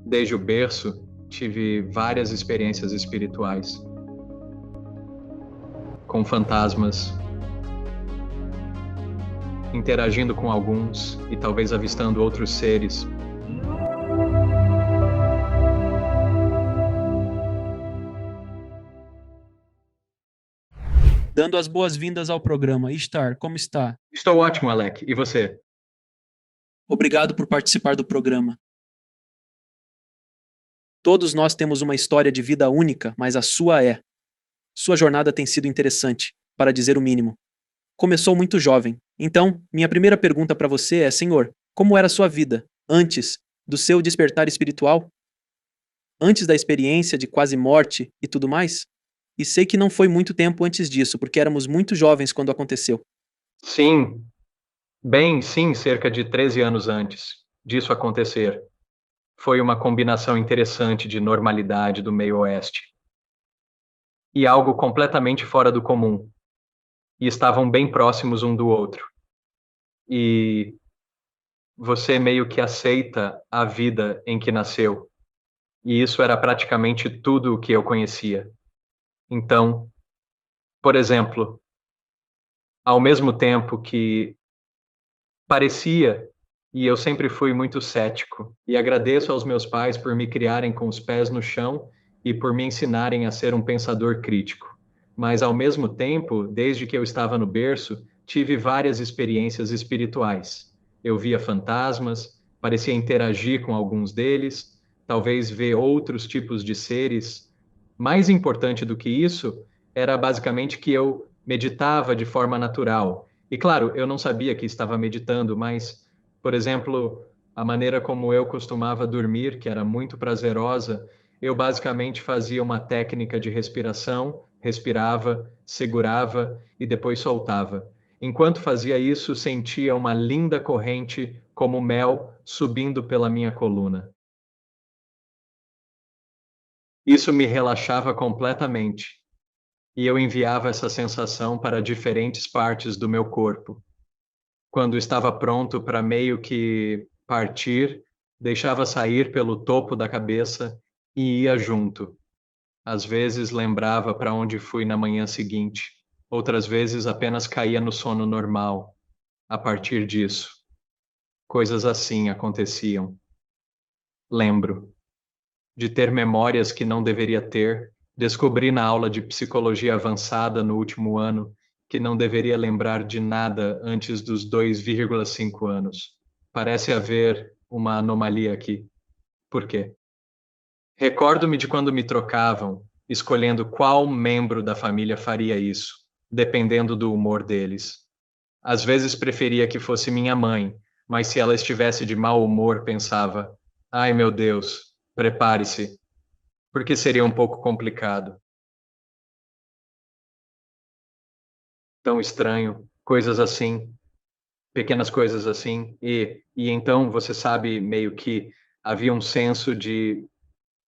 Desde o berço, tive várias experiências espirituais, com fantasmas, interagindo com alguns e talvez avistando outros seres. Dando as boas-vindas ao programa. Ishtar, como está? Estou ótimo, Alec. E você? Obrigado por participar do programa. Todos nós temos uma história de vida única, mas a sua é. Sua jornada tem sido interessante, para dizer o mínimo. Começou muito jovem. Então, minha primeira pergunta para você é, Senhor, como era a sua vida antes do seu despertar espiritual? Antes da experiência de quase morte e tudo mais? E sei que não foi muito tempo antes disso, porque éramos muito jovens quando aconteceu. Sim, sim, cerca de 13 anos antes disso acontecer. Foi uma combinação interessante de normalidade do meio-oeste e algo completamente fora do comum. E estavam bem próximos um do outro. E você meio que aceita a vida em que nasceu. E isso era praticamente tudo o que eu conhecia. Então, por exemplo, ao mesmo tempo que parecia, e eu sempre fui muito cético, e agradeço aos meus pais por me criarem com os pés no chão e por me ensinarem a ser um pensador crítico. Mas ao mesmo tempo, desde que eu estava no berço, tive várias experiências espirituais. Eu via fantasmas, parecia interagir com alguns deles, talvez ver outros tipos de seres. Mais importante do que isso, era basicamente que eu meditava de forma natural. E claro, eu não sabia que estava meditando, mas, por exemplo, a maneira como eu costumava dormir, que era muito prazerosa, eu basicamente fazia uma técnica de respiração, respirava, segurava e depois soltava. Enquanto fazia isso, sentia uma linda corrente como mel subindo pela minha coluna. Isso me relaxava completamente e eu enviava essa sensação para diferentes partes do meu corpo. Quando estava pronto para meio que partir, deixava sair pelo topo da cabeça e ia junto. Às vezes lembrava para onde fui na manhã seguinte, outras vezes apenas caía no sono normal. A partir disso, coisas assim aconteciam. Lembro de ter memórias que não deveria ter. Descobri na aula de psicologia avançada no último ano que não deveria lembrar de nada antes dos 2,5 anos. Parece haver uma anomalia aqui. Por quê? Recordo-me de quando me trocavam, escolhendo qual membro da família faria isso, dependendo do humor deles. Às vezes preferia que fosse minha mãe, mas se ela estivesse de mau humor, pensava: ai meu Deus, prepare-se, porque seria um pouco complicado. Tão estranho, coisas assim, pequenas coisas assim, e então você sabe meio que havia um senso de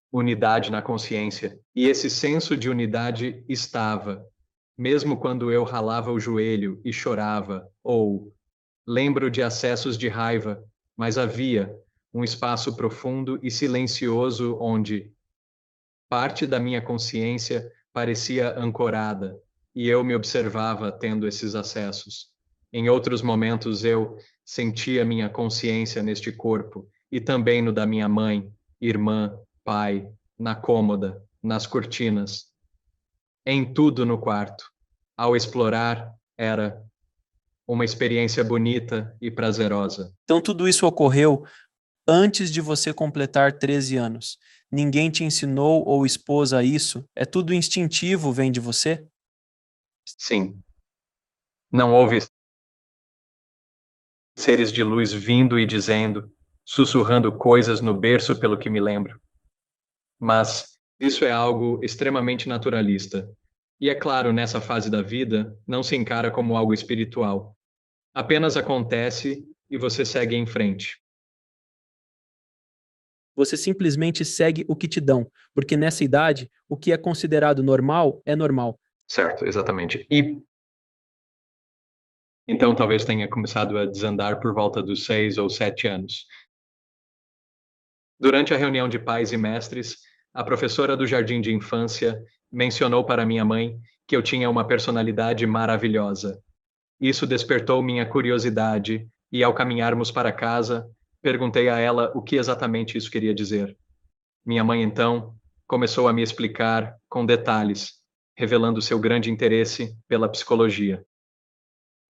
unidade na consciência, e esse senso de unidade estava, mesmo quando eu ralava o joelho e chorava, ou lembro de acessos de raiva, mas havia um espaço profundo e silencioso onde parte da minha consciência parecia ancorada e eu me observava tendo esses acessos. Em outros momentos eu sentia minha consciência neste corpo e também no da minha mãe, irmã, pai, na cômoda, nas cortinas, em tudo no quarto. Ao explorar, era uma experiência bonita e prazerosa. Então, tudo isso ocorreu antes de você completar 13 anos. Ninguém te ensinou ou expôs a isso? É tudo instintivo, vem de você? Sim, não houve seres de luz vindo e dizendo, sussurrando coisas no berço, pelo que me lembro. Mas isso é algo extremamente naturalista. E é claro, nessa fase da vida, não se encara como algo espiritual. Apenas acontece e você segue em frente. Você simplesmente segue o que te dão, porque nessa idade, o que é considerado normal é normal. Certo, exatamente. E então talvez tenha começado a desandar por volta dos 6 ou 7 anos. Durante a reunião de pais e mestres, a professora do jardim de infância mencionou para minha mãe que eu tinha uma personalidade maravilhosa. Isso despertou minha curiosidade e, ao caminharmos para casa, perguntei a ela o que exatamente isso queria dizer. Minha mãe, então, começou a me explicar com detalhes, revelando seu grande interesse pela psicologia.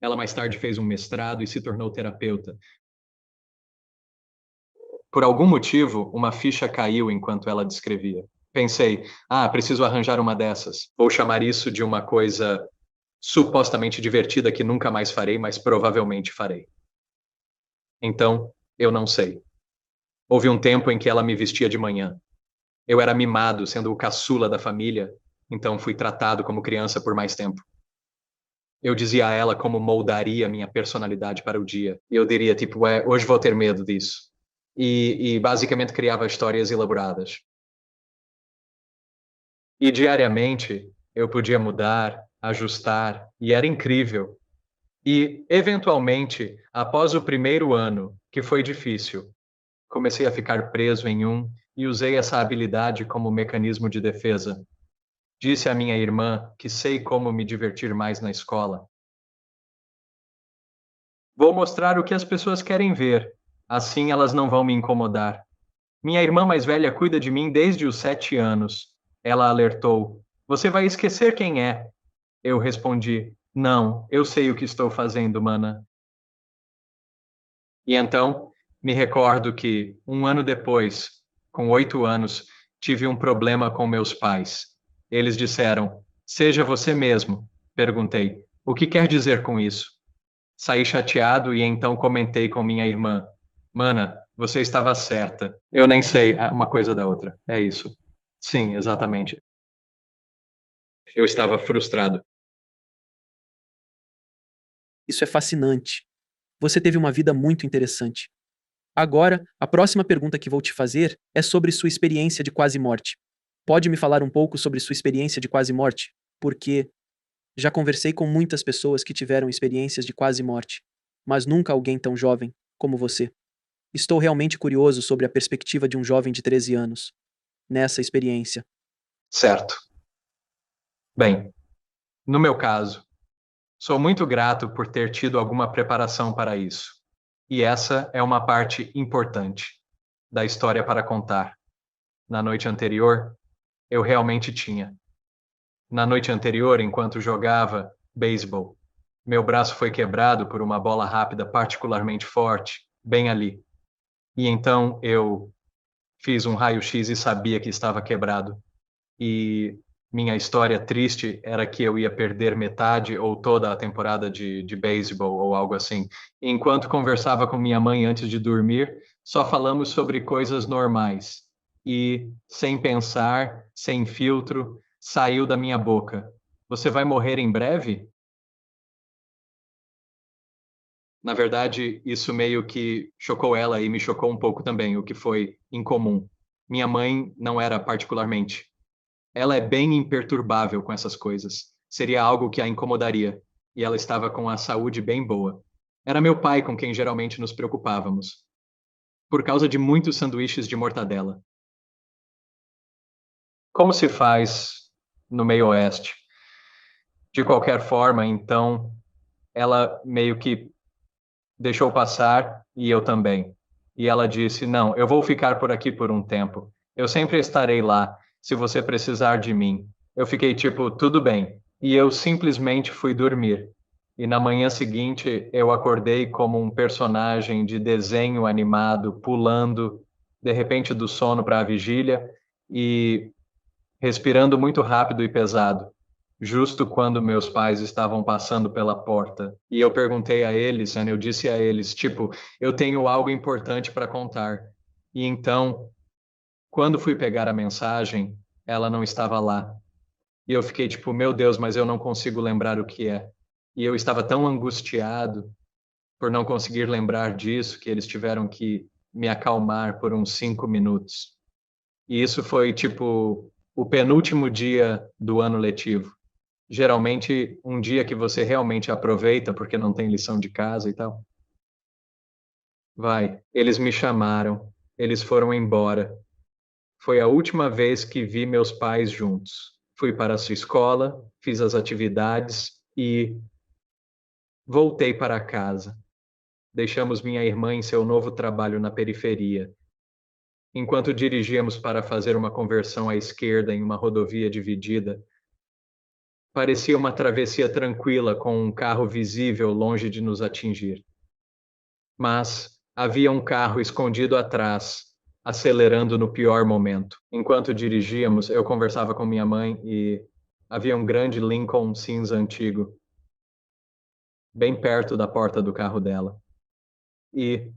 Ela mais tarde fez um mestrado e se tornou terapeuta. Por algum motivo, uma ficha caiu enquanto ela descrevia. Pensei, preciso arranjar uma dessas. Vou chamar isso de uma coisa supostamente divertida que nunca mais farei, mas provavelmente farei. Então, eu não sei. Houve um tempo em que ela me vestia de manhã. Eu era mimado, sendo o caçula da família, então fui tratado como criança por mais tempo. Eu dizia a ela como moldaria minha personalidade para o dia. E eu diria, tipo, hoje vou ter medo disso. E basicamente criava histórias elaboradas. E diariamente eu podia mudar, ajustar, e era incrível. E, eventualmente, após o primeiro ano, que foi difícil, comecei a ficar preso em um e usei essa habilidade como mecanismo de defesa. Disse à minha irmã que sei como me divertir mais na escola. Vou mostrar o que as pessoas querem ver. Assim elas não vão me incomodar. Minha irmã mais velha cuida de mim desde os 7 anos. Ela alertou. Você vai esquecer quem é. Eu respondi. Não, eu sei o que estou fazendo, mana. E então, me recordo que, um ano depois, com 8 anos, tive um problema com meus pais. Eles disseram: Seja você mesmo. Perguntei: O que quer dizer com isso? Saí chateado e então comentei com minha irmã: Mana, você estava certa. Eu nem sei uma coisa da outra. É isso. Sim, exatamente. Eu estava frustrado. Isso é fascinante. Você teve uma vida muito interessante. Agora, a próxima pergunta que vou te fazer é sobre sua experiência de quase morte. Pode me falar um pouco sobre sua experiência de quase morte? Porque já conversei com muitas pessoas que tiveram experiências de quase morte, mas nunca alguém tão jovem como você. Estou realmente curioso sobre a perspectiva de um jovem de 13 anos nessa experiência. Certo. Bem, no meu caso, sou muito grato por ter tido alguma preparação para isso. E essa é uma parte importante da história para contar. Na noite anterior, eu realmente tinha. Na noite anterior, enquanto jogava beisebol, meu braço foi quebrado por uma bola rápida particularmente forte, bem ali. E então eu fiz um raio-x e sabia que estava quebrado. E minha história triste era que eu ia perder metade ou toda a temporada de beisebol ou algo assim. Enquanto conversava com minha mãe antes de dormir, só falamos sobre coisas normais. E, sem pensar, sem filtro, saiu da minha boca: Você vai morrer em breve? Na verdade, isso meio que chocou ela e me chocou um pouco também, o que foi incomum. Minha mãe não era particularmente. Ela é bem imperturbável com essas coisas. Seria algo que a incomodaria. E ela estava com a saúde bem boa. Era meu pai com quem geralmente nos preocupávamos, por causa de muitos sanduíches de mortadela. Como se faz no meio oeste? De qualquer forma, então, ela meio que deixou passar e eu também. E ela disse: Não, eu vou ficar por aqui por um tempo. Eu sempre estarei lá, se você precisar de mim. Eu fiquei tipo, tudo bem. E eu simplesmente fui dormir. E na manhã seguinte eu acordei como um personagem de desenho animado, pulando de repente do sono para a vigília e respirando muito rápido e pesado, justo quando meus pais estavam passando pela porta. E eu perguntei a eles, eu disse a eles, tipo, eu tenho algo importante para contar. E então, quando fui pegar a mensagem, ela não estava lá. E eu fiquei tipo, meu Deus, mas eu não consigo lembrar o que é. E eu estava tão angustiado por não conseguir lembrar disso que eles tiveram que me acalmar por uns 5 minutos. E isso foi tipo o penúltimo dia do ano letivo. Geralmente um dia que você realmente aproveita porque não tem lição de casa e tal. Vai, eles me chamaram. eles foram embora. Foi a última vez que vi meus pais juntos. Fui para a sua escola, fiz as atividades e voltei para casa. Deixamos minha irmã em seu novo trabalho na periferia. Enquanto dirigíamos para fazer uma conversão à esquerda em uma rodovia dividida, parecia uma travessia tranquila com um carro visível longe de nos atingir. Mas havia um carro escondido atrás, acelerando no pior momento. Enquanto dirigíamos, eu conversava com minha mãe e havia um grande Lincoln cinza antigo, bem perto da porta do carro dela. E,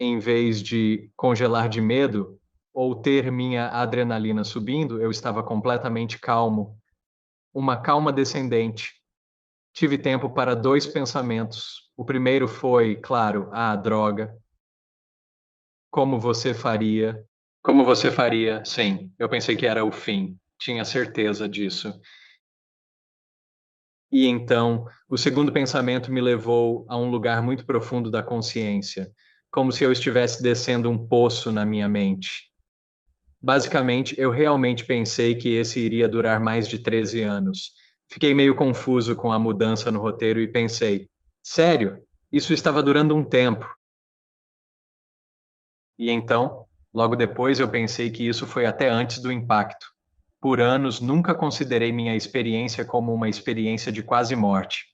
em vez de congelar de medo ou ter minha adrenalina subindo, eu estava completamente calmo, uma calma descendente. Tive tempo para dois pensamentos. O primeiro foi, claro, droga. Como você faria? Como você faria? Sim, eu pensei que era o fim. Tinha certeza disso. E então, o segundo pensamento me levou a um lugar muito profundo da consciência, como se eu estivesse descendo um poço na minha mente. Basicamente, eu realmente pensei que esse iria durar mais de 13 anos. Fiquei meio confuso com a mudança no roteiro e pensei: sério? Isso estava durando um tempo. E então, logo depois, eu pensei que isso foi até antes do impacto. Por anos, nunca considerei minha experiência como uma experiência de quase morte,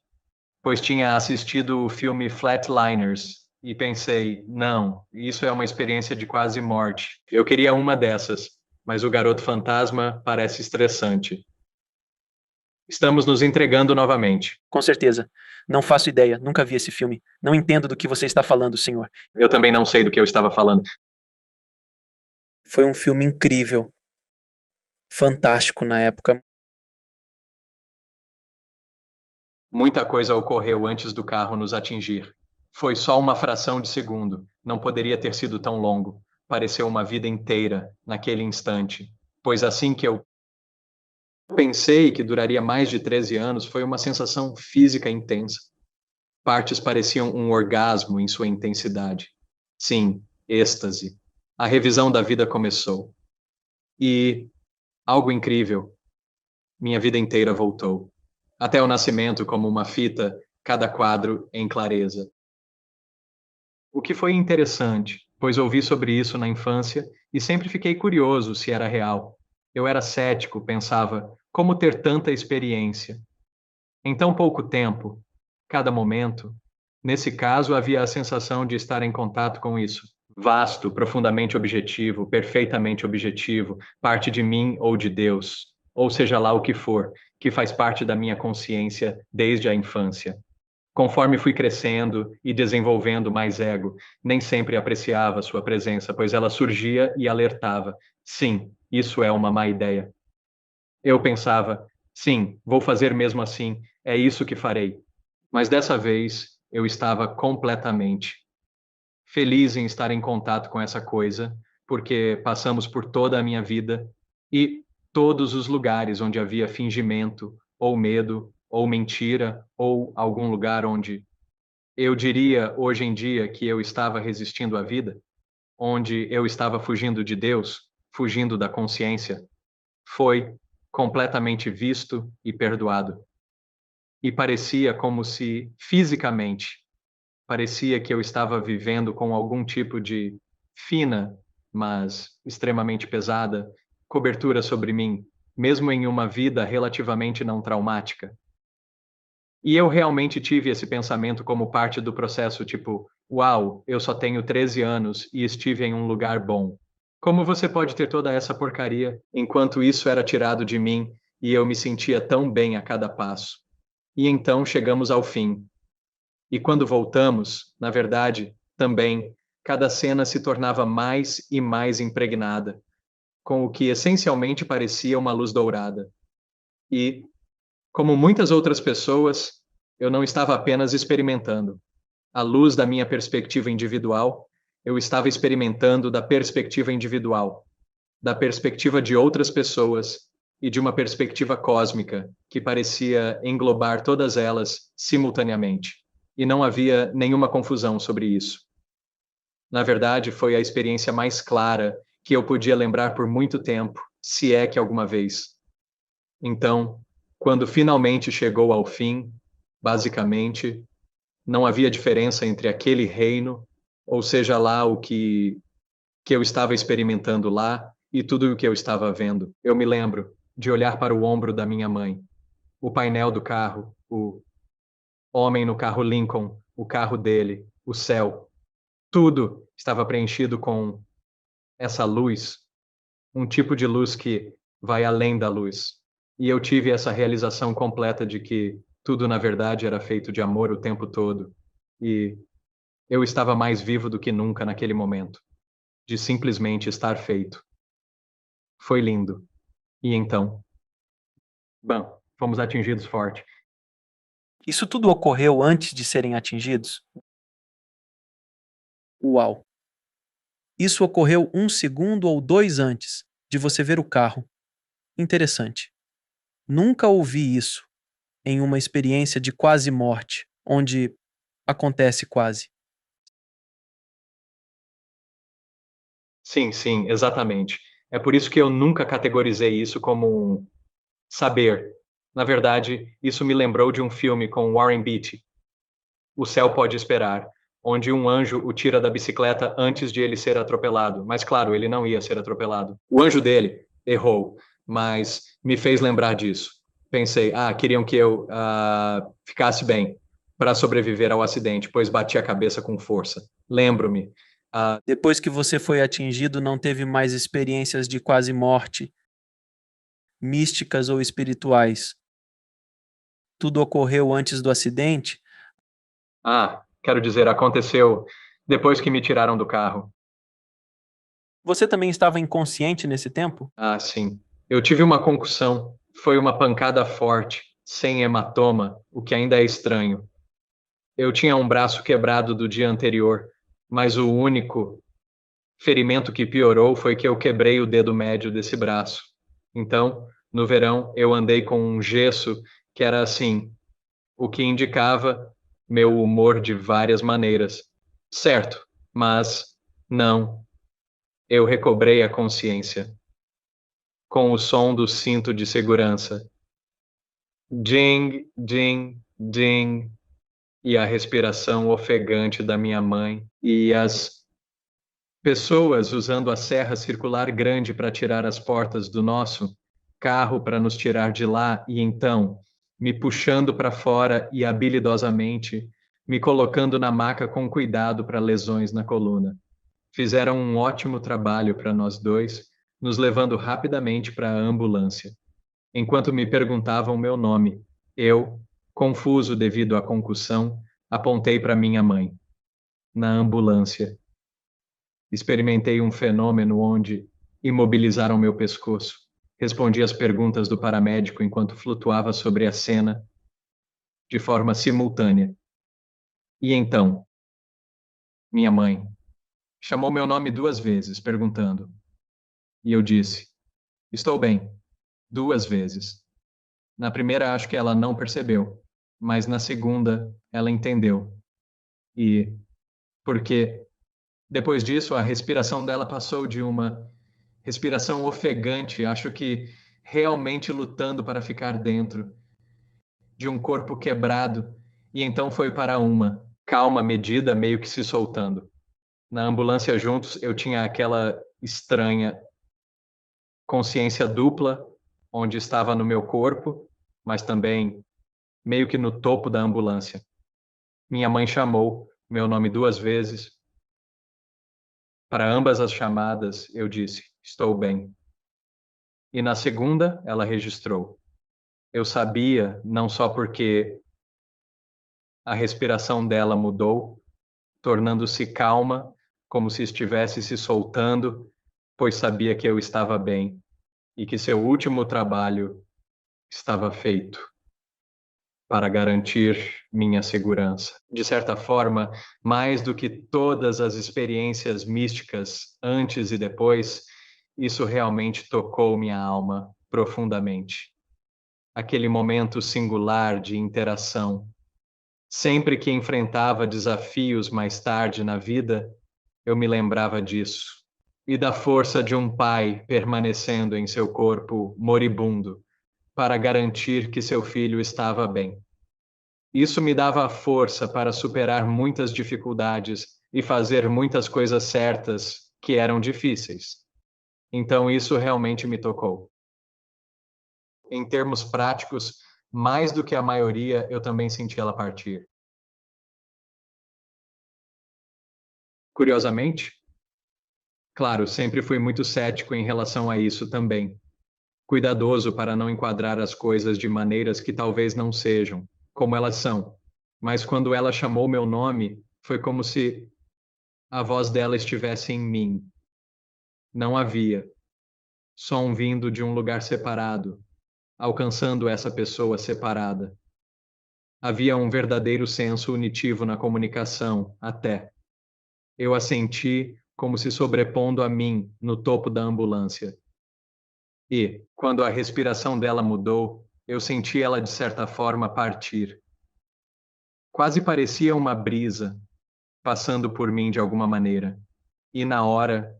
pois tinha assistido o filme Flatliners e pensei, não, isso é uma experiência de quase morte. Eu queria uma dessas, mas o garoto fantasma parece estressante. Estamos nos entregando novamente. Com certeza. Não faço ideia, nunca vi esse filme. Não entendo do que você está falando, senhor. Eu também não sei do que eu estava falando. Foi um filme incrível. Fantástico na época. Muita coisa ocorreu antes do carro nos atingir. Foi só uma fração de segundo. Não poderia ter sido tão longo. Pareceu uma vida inteira naquele instante. Pois assim que eu pensei que duraria mais de 13 anos, foi uma sensação física intensa. Partes pareciam um orgasmo em sua intensidade. Sim, êxtase. A revisão da vida começou. E algo incrível. Minha vida inteira voltou. Até o nascimento, como uma fita, cada quadro em clareza. O que foi interessante, pois ouvi sobre isso na infância e sempre fiquei curioso se era real. Eu era cético, pensava, como ter tanta experiência? Em tão pouco tempo, cada momento, nesse caso havia a sensação de estar em contato com isso. Vasto, profundamente objetivo, perfeitamente objetivo, parte de mim ou de Deus, ou seja lá o que for, que faz parte da minha consciência desde a infância. Conforme fui crescendo e desenvolvendo mais ego, nem sempre apreciava sua presença, pois ela surgia e alertava. Sim, isso é uma má ideia. Eu pensava, sim, vou fazer mesmo assim, é isso que farei. Mas dessa vez eu estava completamente feliz em estar em contato com essa coisa, porque passamos por toda a minha vida e todos os lugares onde havia fingimento, ou medo, ou mentira, ou algum lugar onde eu diria hoje em dia que eu estava resistindo à vida, onde eu estava fugindo de Deus, fugindo da consciência, foi completamente visto e perdoado. E parecia como se, fisicamente, parecia que eu estava vivendo com algum tipo de fina, mas extremamente pesada, cobertura sobre mim, mesmo em uma vida relativamente não traumática. E eu realmente tive esse pensamento como parte do processo, tipo, uau, eu só tenho 13 anos e estive em um lugar bom. Como você pode ter toda essa porcaria enquanto isso era tirado de mim e eu me sentia tão bem a cada passo? E então chegamos ao fim. E quando voltamos, na verdade, também, cada cena se tornava mais e mais impregnada, com o que essencialmente parecia uma luz dourada. E, como muitas outras pessoas, eu não estava apenas experimentando. À luz da minha perspectiva individual, eu estava experimentando da perspectiva individual, da perspectiva de outras pessoas e de uma perspectiva cósmica que parecia englobar todas elas simultaneamente. E não havia nenhuma confusão sobre isso. Na verdade, foi a experiência mais clara que eu podia lembrar por muito tempo, se é que alguma vez. Então, quando finalmente chegou ao fim, basicamente, não havia diferença entre aquele reino, ou seja lá o que eu estava experimentando lá, e tudo o que eu estava vendo. Eu me lembro de olhar para o ombro da minha mãe, o painel do carro, o homem no carro Lincoln, o carro dele, o céu. Tudo estava preenchido com essa luz, um tipo de luz que vai além da luz. E eu tive essa realização completa de que tudo, na verdade, era feito de amor o tempo todo. E eu estava mais vivo do que nunca naquele momento, de simplesmente estar feito. Foi lindo. E então? Bom, fomos atingidos forte. Isso tudo ocorreu antes de serem atingidos? Uau! Isso ocorreu 1 segundo ou 2 antes de você ver o carro. Interessante. Nunca ouvi isso em uma experiência de quase morte, onde acontece quase. Sim, sim, exatamente. É por isso que eu nunca categorizei isso como um saber. Na verdade, isso me lembrou de um filme com Warren Beatty, O Céu Pode Esperar, onde um anjo o tira da bicicleta antes de ele ser atropelado. Mas claro, ele não ia ser atropelado. O anjo dele errou, mas me fez lembrar disso. Pensei, queriam que eu ficasse bem para sobreviver ao acidente, pois bati a cabeça com força. Lembro-me. Depois que você foi atingido, não teve mais experiências de quase morte, místicas ou espirituais. Tudo ocorreu antes do acidente? Quero dizer, aconteceu depois que me tiraram do carro. Você também estava inconsciente nesse tempo? Sim. Eu tive uma concussão. Foi uma pancada forte, sem hematoma, o que ainda é estranho. Eu tinha um braço quebrado do dia anterior, mas o único ferimento que piorou foi que eu quebrei o dedo médio desse braço. Então, no verão, eu andei com um gesso que era assim, o que indicava meu humor de várias maneiras. Certo, mas não. Eu recobrei a consciência com o som do cinto de segurança. Ding, ding, ding. E a respiração ofegante da minha mãe e as pessoas usando a serra circular grande para tirar as portas do nosso carro para nos tirar de lá e então me puxando para fora e habilidosamente me colocando na maca com cuidado para lesões na coluna. Fizeram um ótimo trabalho para nós dois, nos levando rapidamente para a ambulância. Enquanto me perguntavam meu nome, eu, confuso devido à concussão, apontei para minha mãe. Na ambulância, experimentei um fenômeno onde imobilizaram meu pescoço. Respondi às perguntas do paramédico enquanto flutuava sobre a cena de forma simultânea. E então, minha mãe chamou meu nome 2 vezes, perguntando. E eu disse: Estou bem, 2 vezes. Na primeira, acho que ela não percebeu, mas na segunda, ela entendeu. E porque depois disso, a respiração dela passou de uma respiração ofegante, acho que realmente lutando para ficar dentro de um corpo quebrado, e então foi para uma calma medida, meio que se soltando. Na ambulância juntos, eu tinha aquela estranha consciência dupla, onde estava no meu corpo, mas também meio que no topo da ambulância. Minha mãe chamou meu nome 2 vezes. Para ambas as chamadas, eu disse: Estou bem. E na segunda, ela registrou. Eu sabia, não só porque a respiração dela mudou, tornando-se calma, como se estivesse se soltando, pois sabia que eu estava bem e que seu último trabalho estava feito para garantir minha segurança. De certa forma, mais do que todas as experiências místicas antes e depois, isso realmente tocou minha alma profundamente. Aquele momento singular de interação. Sempre que enfrentava desafios mais tarde na vida, Eu me lembrava disso e da força de um pai permanecendo em seu corpo moribundo para garantir que seu filho estava bem. Isso me dava a força para superar muitas dificuldades e fazer muitas coisas certas que eram difíceis. Então, isso realmente me tocou. Em termos práticos, mais do que a maioria, eu também senti ela partir. Curiosamente, claro, sempre fui muito cético em relação a isso também, cuidadoso para não enquadrar as coisas de maneiras que talvez não sejam, como elas são. Mas quando ela chamou meu nome, foi como se a voz dela estivesse em mim. Não havia som vindo de um lugar separado, alcançando essa pessoa separada. Havia um verdadeiro senso unitivo na comunicação, até. Eu a senti como se sobrepondo a mim no topo da ambulância. E, quando a respiração dela mudou, eu senti ela de certa forma partir. Quase parecia uma brisa passando por mim de alguma maneira. E na hora,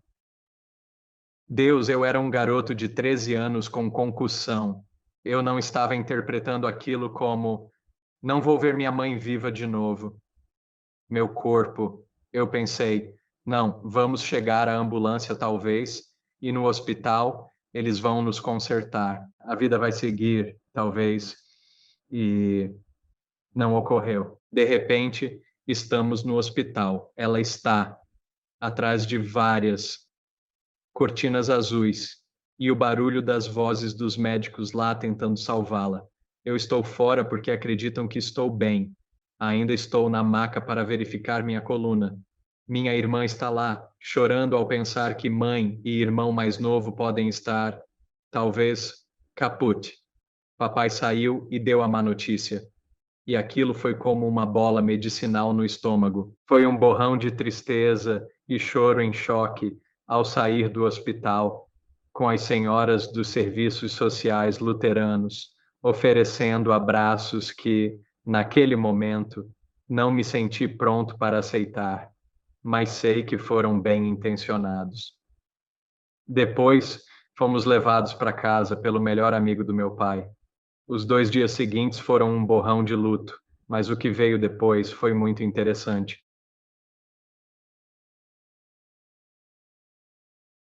Deus, eu era um garoto de 13 anos com concussão. Eu não estava interpretando aquilo como não vou ver minha mãe viva de novo. Meu corpo, eu pensei, não, vamos chegar à ambulância talvez, e no hospital eles vão nos consertar. A vida vai seguir, talvez, e não ocorreu. De repente, estamos no hospital. Ela está atrás de várias cortinas azuis e o barulho das vozes dos médicos lá tentando salvá-la. Eu estou fora porque acreditam que estou bem. Ainda estou na maca para verificar minha coluna. Minha irmã está lá, chorando ao pensar que mãe e irmão mais novo podem estar, talvez, caput. Papai saiu e deu a má notícia. E aquilo foi como uma bola medicinal no estômago. Foi um borrão de tristeza e choro em choque ao sair do hospital, com as senhoras dos serviços sociais luteranos oferecendo abraços que, naquele momento, não me senti pronto para aceitar, mas sei que foram bem intencionados. Depois, fomos levados para casa pelo melhor amigo do meu pai. Os 2 dias seguintes foram um borrão de luto, mas o que veio depois foi muito interessante.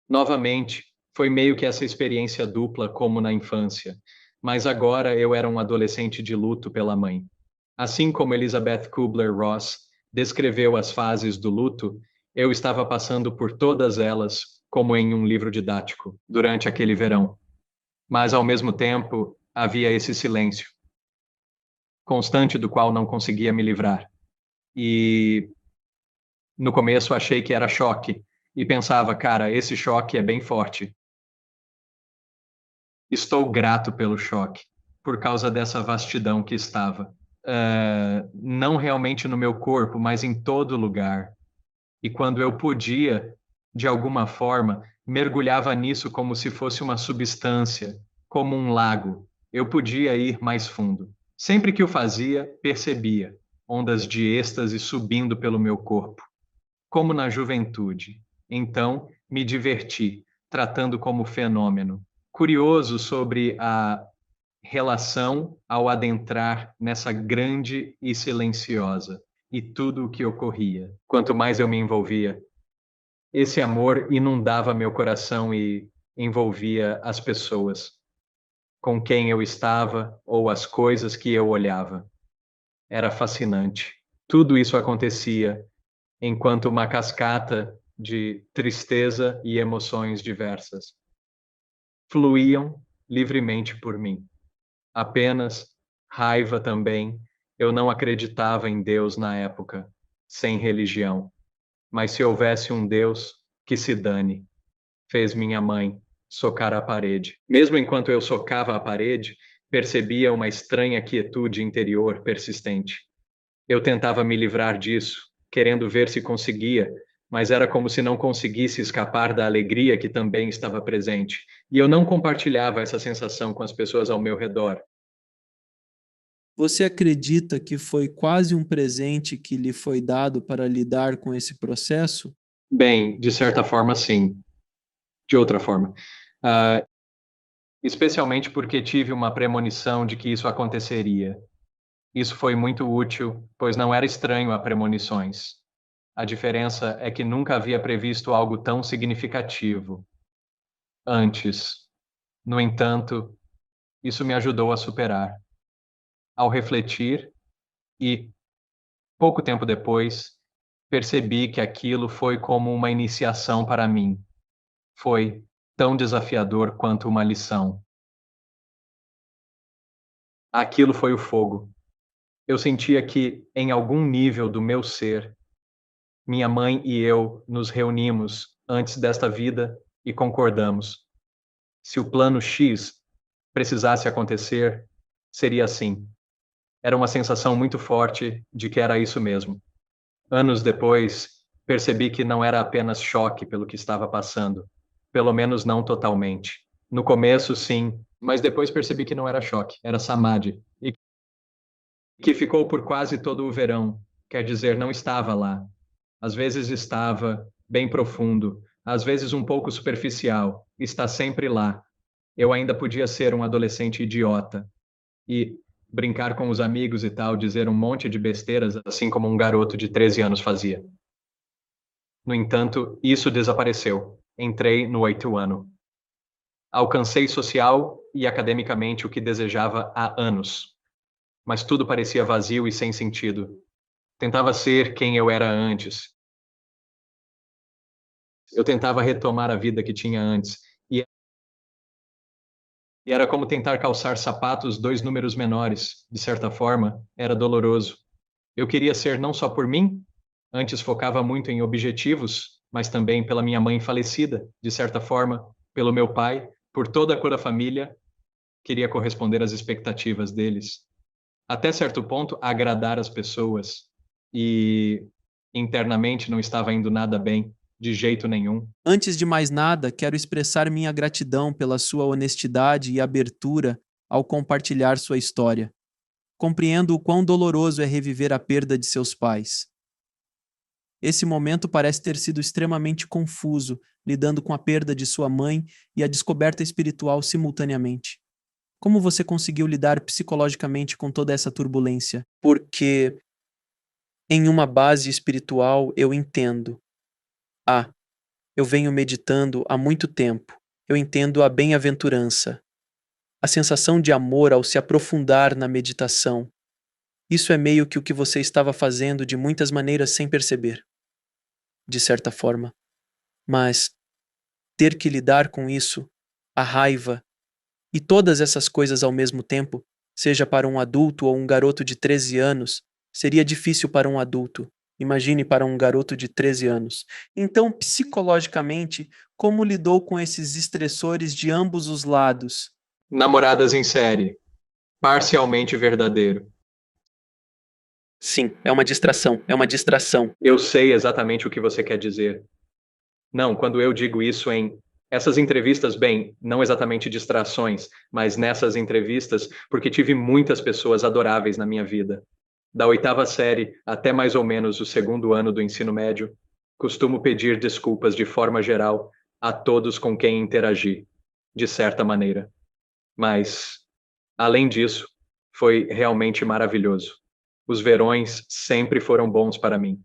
Novamente, foi meio que essa experiência dupla como na infância, mas agora eu era um adolescente de luto pela mãe. Assim como Elizabeth Kubler-Ross descreveu as fases do luto, eu estava passando por todas elas como em um livro didático durante aquele verão. Mas ao mesmo tempo, havia esse silêncio constante do qual não conseguia me livrar. E no começo achei que era choque e pensava, cara, esse choque é bem forte. Estou grato pelo choque, por causa dessa vastidão que estava. Não realmente no meu corpo, mas em todo lugar. E quando eu podia, de alguma forma, mergulhava nisso como se fosse uma substância, como um lago. Eu podia ir mais fundo. Sempre que o fazia, percebia ondas de êxtase subindo pelo meu corpo, como na juventude. Então, me diverti, tratando como fenômeno. Curioso sobre a relação ao adentrar nessa grande e silenciosa, e tudo o que ocorria. Quanto mais eu me envolvia, esse amor inundava meu coração e envolvia as pessoas com quem eu estava ou as coisas que eu olhava. Era fascinante. Tudo isso acontecia enquanto uma cascata de tristeza e emoções diversas fluíam livremente por mim. Apenas raiva também. Eu não acreditava em Deus na época, sem religião. Mas se houvesse um Deus, que se dane, fez minha mãe socar a parede. Mesmo enquanto eu socava a parede, percebia uma estranha quietude interior persistente. Eu tentava me livrar disso, querendo ver se conseguia, mas era como se não conseguisse escapar da alegria que também estava presente. E eu não compartilhava essa sensação com as pessoas ao meu redor. Você acredita que foi quase um presente que lhe foi dado para lidar com esse processo? Bem, de certa forma, sim. De outra forma. Ah, especialmente porque tive uma premonição de que isso aconteceria. Isso foi muito útil, pois não era estranho a premonições. A diferença é que nunca havia previsto algo tão significativo antes. No entanto, isso me ajudou a superar. Ao refletir e, pouco tempo depois, percebi que aquilo foi como uma iniciação para mim. Foi tão desafiador quanto uma lição. Aquilo foi o fogo. Eu sentia que, em algum nível do meu ser, minha mãe e eu nos reunimos antes desta vida e concordamos. Se o plano X precisasse acontecer, seria assim. Era uma sensação muito forte de que era isso mesmo. Anos depois, percebi que não era apenas choque pelo que estava passando, pelo menos não totalmente. No começo, sim, mas depois percebi que não era choque, era samadhi, e que ficou por quase todo o verão, quer dizer, não estava lá. Às vezes estava bem profundo, às vezes um pouco superficial, está sempre lá. Eu ainda podia ser um adolescente idiota e brincar com os amigos e tal, dizer um monte de besteiras, assim como um garoto de 13 anos fazia. No entanto, isso desapareceu. Entrei no 8º ano. Alcancei social e academicamente o que desejava há anos, mas tudo parecia vazio e sem sentido. Tentava ser quem eu era antes. Eu tentava retomar a vida que tinha antes, e era como tentar calçar sapatos 2 números menores. De certa forma, era doloroso. Eu queria ser não só por mim, antes focava muito em objetivos, mas também pela minha mãe falecida, de certa forma, pelo meu pai, por toda a cor da família, queria corresponder às expectativas deles. Até certo ponto, agradar as pessoas. E internamente não estava indo nada bem, de jeito nenhum. Antes de mais nada, quero expressar minha gratidão pela sua honestidade e abertura ao compartilhar sua história. Compreendo o quão doloroso é reviver a perda de seus pais. Esse momento parece ter sido extremamente confuso, lidando com a perda de sua mãe e a descoberta espiritual simultaneamente. Como você conseguiu lidar psicologicamente com toda essa turbulência? Porque, em uma base espiritual, eu entendo. Ah, eu venho meditando há muito tempo. Eu entendo a bem-aventurança, a sensação de amor ao se aprofundar na meditação. Isso é meio que o que você estava fazendo de muitas maneiras sem perceber, de certa forma. Mas ter que lidar com isso, a raiva e todas essas coisas ao mesmo tempo, seja para um adulto ou um garoto de 13 anos, seria difícil para um adulto. Imagine para um garoto de 13 anos. Então, psicologicamente, como lidou com esses estressores de ambos os lados? Namoradas em série, parcialmente verdadeiro. Sim, é uma distração, é uma distração. Eu sei exatamente o que você quer dizer. Não, quando eu digo isso em essas entrevistas, bem, não exatamente distrações, mas nessas entrevistas, porque tive muitas pessoas adoráveis na minha vida. Da 8ª série até mais ou menos o 2º ano do ensino médio, costumo pedir desculpas de forma geral a todos com quem interagi, de certa maneira. Mas, além disso, foi realmente maravilhoso. Os verões sempre foram bons para mim,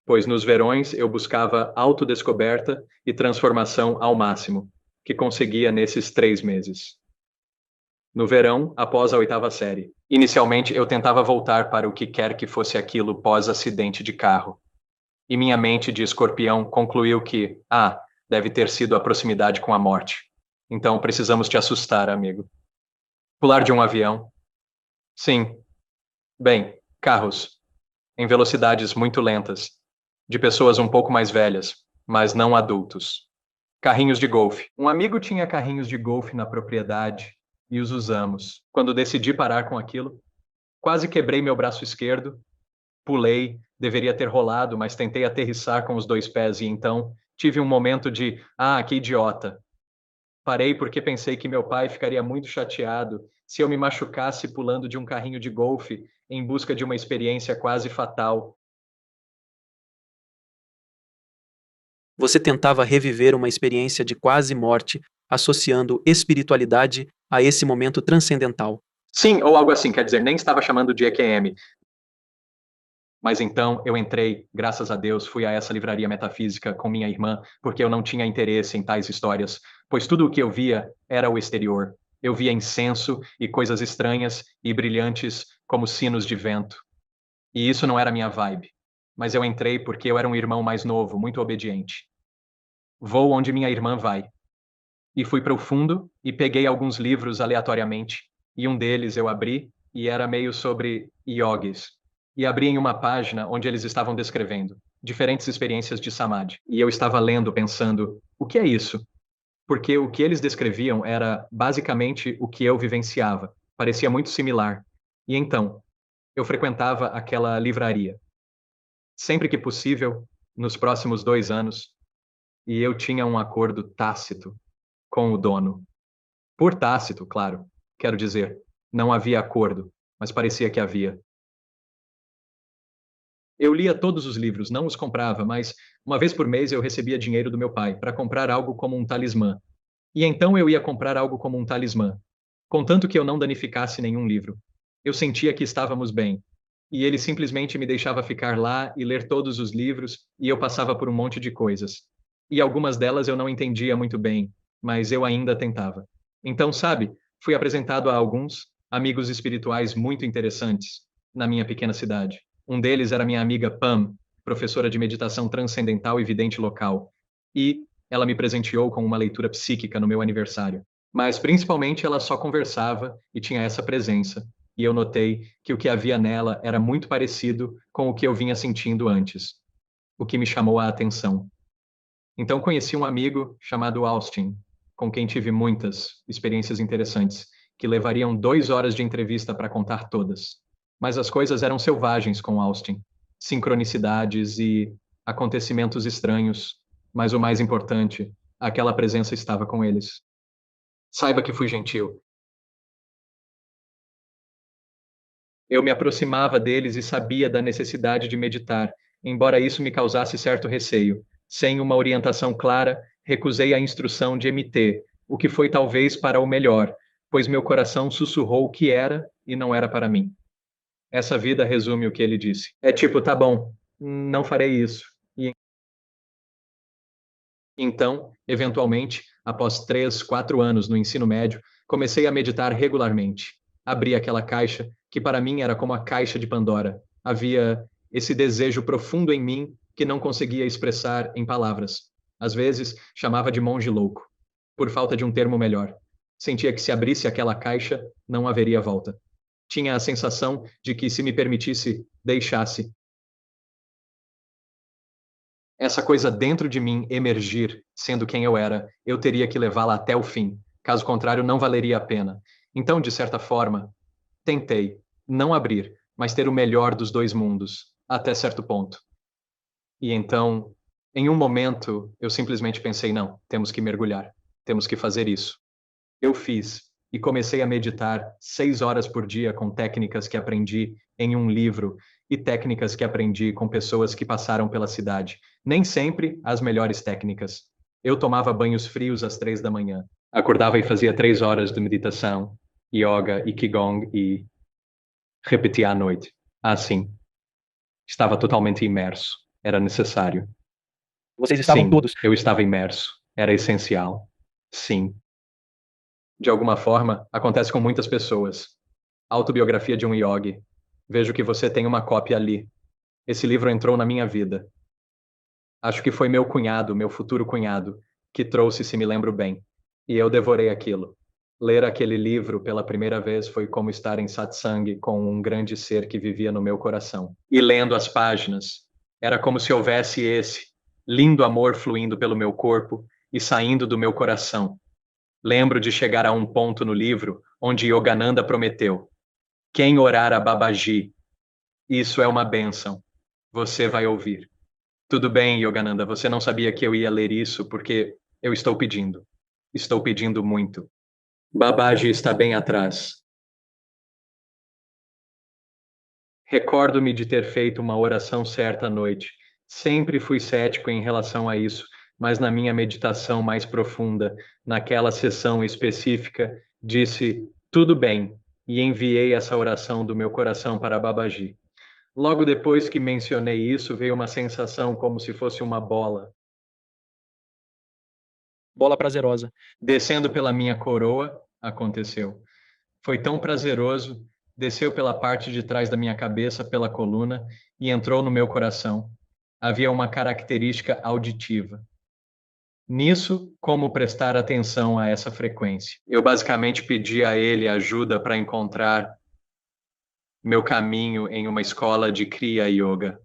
pois nos verões eu buscava autodescoberta e transformação ao máximo, que conseguia nesses 3 meses. No verão, após a 8ª série, inicialmente eu tentava voltar para o que quer que fosse aquilo pós-acidente de carro, e minha mente de escorpião concluiu que, deve ter sido a proximidade com a morte. Então precisamos te assustar, amigo. Pular de um avião? Sim. Bem, carros, em velocidades muito lentas, de pessoas um pouco mais velhas, mas não adultos. Carrinhos de golfe. Um amigo tinha carrinhos de golfe na propriedade e os usamos. Quando decidi parar com aquilo, quase quebrei meu braço esquerdo, pulei, deveria ter rolado, mas tentei aterrissar com os 2 pés e então tive um momento de, que idiota. Parei porque pensei que meu pai ficaria muito chateado se eu me machucasse pulando de um carrinho de golfe em busca de uma experiência quase fatal. Você tentava reviver uma experiência de quase morte, associando espiritualidade a esse momento transcendental. Sim, ou algo assim, quer dizer, nem estava chamando de EQM. Mas então eu entrei, graças a Deus, fui a essa livraria metafísica com minha irmã, porque eu não tinha interesse em tais histórias, pois tudo o que eu via era o exterior. Eu via incenso e coisas estranhas e brilhantes como sinos de vento. E isso não era minha vibe. Mas eu entrei porque eu era um irmão mais novo, muito obediente. Vou onde minha irmã vai. E fui para o fundo e peguei alguns livros aleatoriamente. E um deles eu abri e era meio sobre yogis. E abri em uma página onde eles estavam descrevendo diferentes experiências de samadhi. E eu estava lendo, pensando, o que é isso? Porque o que eles descreviam era basicamente o que eu vivenciava. Parecia muito similar. E então, eu frequentava aquela livraria. Sempre que possível, nos próximos 2 anos, e eu tinha um acordo tácito com o dono. Por tácito, claro. Quero dizer, não havia acordo, mas parecia que havia. Eu lia todos os livros, não os comprava, mas uma vez por mês eu recebia dinheiro do meu pai para comprar algo como um talismã. E então eu ia comprar algo como um talismã, contanto que eu não danificasse nenhum livro. Eu sentia que estávamos bem. E ele simplesmente me deixava ficar lá e ler todos os livros, e eu passava por um monte de coisas. E algumas delas eu não entendia muito bem, mas eu ainda tentava. Então, sabe, fui apresentado a alguns amigos espirituais muito interessantes na minha pequena cidade. Um deles era minha amiga Pam, professora de meditação transcendental e vidente local. E ela me presenteou com uma leitura psíquica no meu aniversário. Mas principalmente ela só conversava e tinha essa presença. E eu notei que o que havia nela era muito parecido com o que eu vinha sentindo antes, o que me chamou a atenção. Então conheci um amigo chamado Austin, com quem tive muitas experiências interessantes, que levariam 2 horas de entrevista para contar todas. Mas as coisas eram selvagens com Austin, sincronicidades e acontecimentos estranhos, mas o mais importante, aquela presença estava com eles. Saiba que fui gentil. Eu me aproximava deles e sabia da necessidade de meditar, embora isso me causasse certo receio. Sem uma orientação clara, recusei a instrução de MT, o que foi talvez para o melhor, pois meu coração sussurrou que era e não era para mim. Essa vida resume o que ele disse. É tipo, tá bom, não farei isso. E então, eventualmente, após 3, 4 anos no ensino médio, comecei a meditar regularmente. Abri aquela caixa, que para mim era como a caixa de Pandora. Havia esse desejo profundo em mim que não conseguia expressar em palavras. Às vezes, chamava de monge louco, por falta de um termo melhor. Sentia que se abrisse aquela caixa, não haveria volta. Tinha a sensação de que, se me permitisse, deixasse, essa coisa dentro de mim emergir, sendo quem eu era, eu teria que levá-la até o fim. Caso contrário, não valeria a pena. Então, de certa forma, tentei não abrir, mas ter o melhor dos dois mundos, até certo ponto. E então, em um momento, eu simplesmente pensei: não, temos que mergulhar, temos que fazer isso. Eu fiz e comecei a meditar 6 horas por dia com técnicas que aprendi em um livro e técnicas que aprendi com pessoas que passaram pela cidade. Nem sempre as melhores técnicas. Eu tomava banhos frios às 3 da manhã. Acordava e fazia 3 horas de meditação, yoga e qigong e repetia à noite. Assim, estava totalmente imerso. Era necessário. Vocês estavam Sim, todos. eu estava imerso. Era essencial. Sim. De alguma forma, acontece com muitas pessoas. Autobiografia de um yogi. Vejo que você tem uma cópia ali. Esse livro entrou na minha vida. Acho que foi meu cunhado, meu futuro cunhado, que trouxe, se me lembro bem. E eu devorei aquilo. Ler aquele livro pela primeira vez foi como estar em satsang com um grande ser que vivia no meu coração. E lendo as páginas, era como se houvesse esse lindo amor fluindo pelo meu corpo e saindo do meu coração. Lembro de chegar a um ponto no livro onde Yogananda prometeu: quem orar a Babaji, isso é uma bênção. Você vai ouvir. Tudo bem, Yogananda, você não sabia que eu ia ler isso porque eu estou pedindo. Estou pedindo muito. Babaji está bem atrás. Recordo-me de ter feito uma oração certa noite. Sempre fui cético em relação a isso, mas na minha meditação mais profunda, naquela sessão específica, disse tudo bem e enviei essa oração do meu coração para Babaji. Logo depois que mencionei isso, veio uma sensação como se fosse uma bola Bola prazerosa. descendo pela minha coroa. Aconteceu. Foi tão prazeroso, desceu pela parte de trás da minha cabeça, pela coluna, e entrou no meu coração. Havia uma característica auditiva. Nisso, como prestar atenção a essa frequência? Eu basicamente pedi a ele ajuda para encontrar meu caminho em uma escola de Kriya Yoga.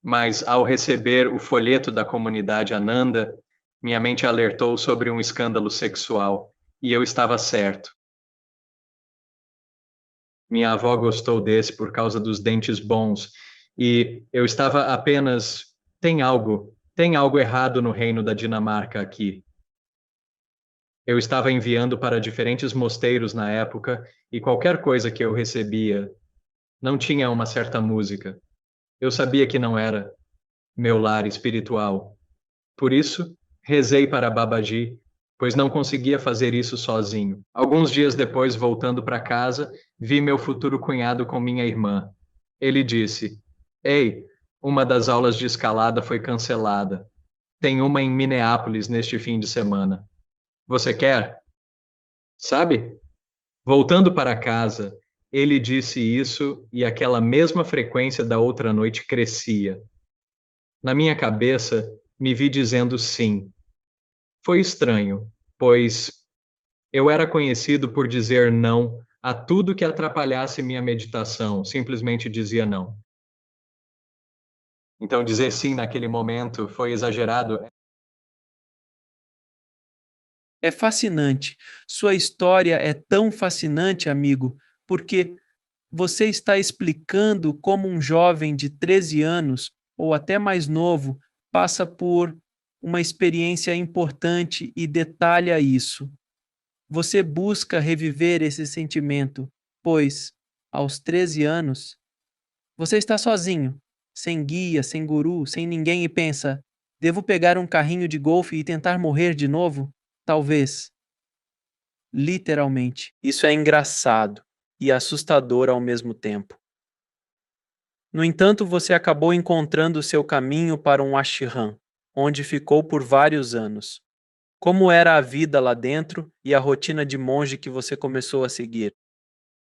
Mas ao receber o folheto da comunidade Ananda, minha mente alertou sobre um escândalo sexual, e eu estava certo. Minha avó gostou desse por causa dos dentes bons, e eu estava apenas. Tem algo errado no reino da Dinamarca aqui. Eu estava enviando para diferentes mosteiros na época, e qualquer coisa que eu recebia não tinha uma certa música. Eu sabia que não era meu lar espiritual. Por isso, rezei para Babaji, pois não conseguia fazer isso sozinho. Alguns dias depois, voltando para casa, vi meu futuro cunhado com minha irmã. Ele disse: Ei, uma das aulas de escalada foi cancelada. Tem uma em Minneapolis neste fim de semana. Você quer? Sabe? Voltando para casa, ele disse isso e aquela mesma frequência da outra noite crescia. Na minha cabeça, me vi dizendo sim. Foi estranho, pois eu era conhecido por dizer não a tudo que atrapalhasse minha meditação, simplesmente dizia não. Então, dizer sim naquele momento foi exagerado. É fascinante. Sua história é tão fascinante, amigo, porque você está explicando como um jovem de 13 anos, ou até mais novo, passa por uma experiência importante e detalha isso. Você busca reviver esse sentimento, pois, aos 13 anos, você está sozinho, sem guia, sem guru, sem ninguém e pensa: devo pegar um carrinho de golfe e tentar morrer de novo? Talvez. Literalmente. Isso é engraçado e assustador ao mesmo tempo. No entanto, você acabou encontrando seu caminho para um ashram, onde ficou por vários anos. Como era a vida lá dentro e a rotina de monge que você começou a seguir?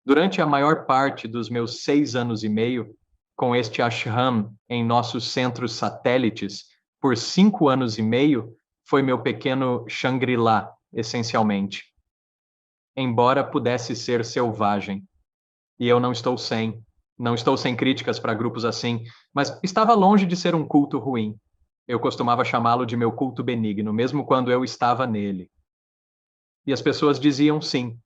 Durante a maior parte dos meus 6 anos e meio, com este ashram em nossos centros satélites, por 5 anos e meio, foi meu pequeno Shangri-La, essencialmente. Embora pudesse ser selvagem. E eu não estou sem críticas para grupos assim, mas estava longe de ser um culto ruim. Eu costumava chamá-lo de meu culto benigno, mesmo quando eu estava nele. E as pessoas diziam sim,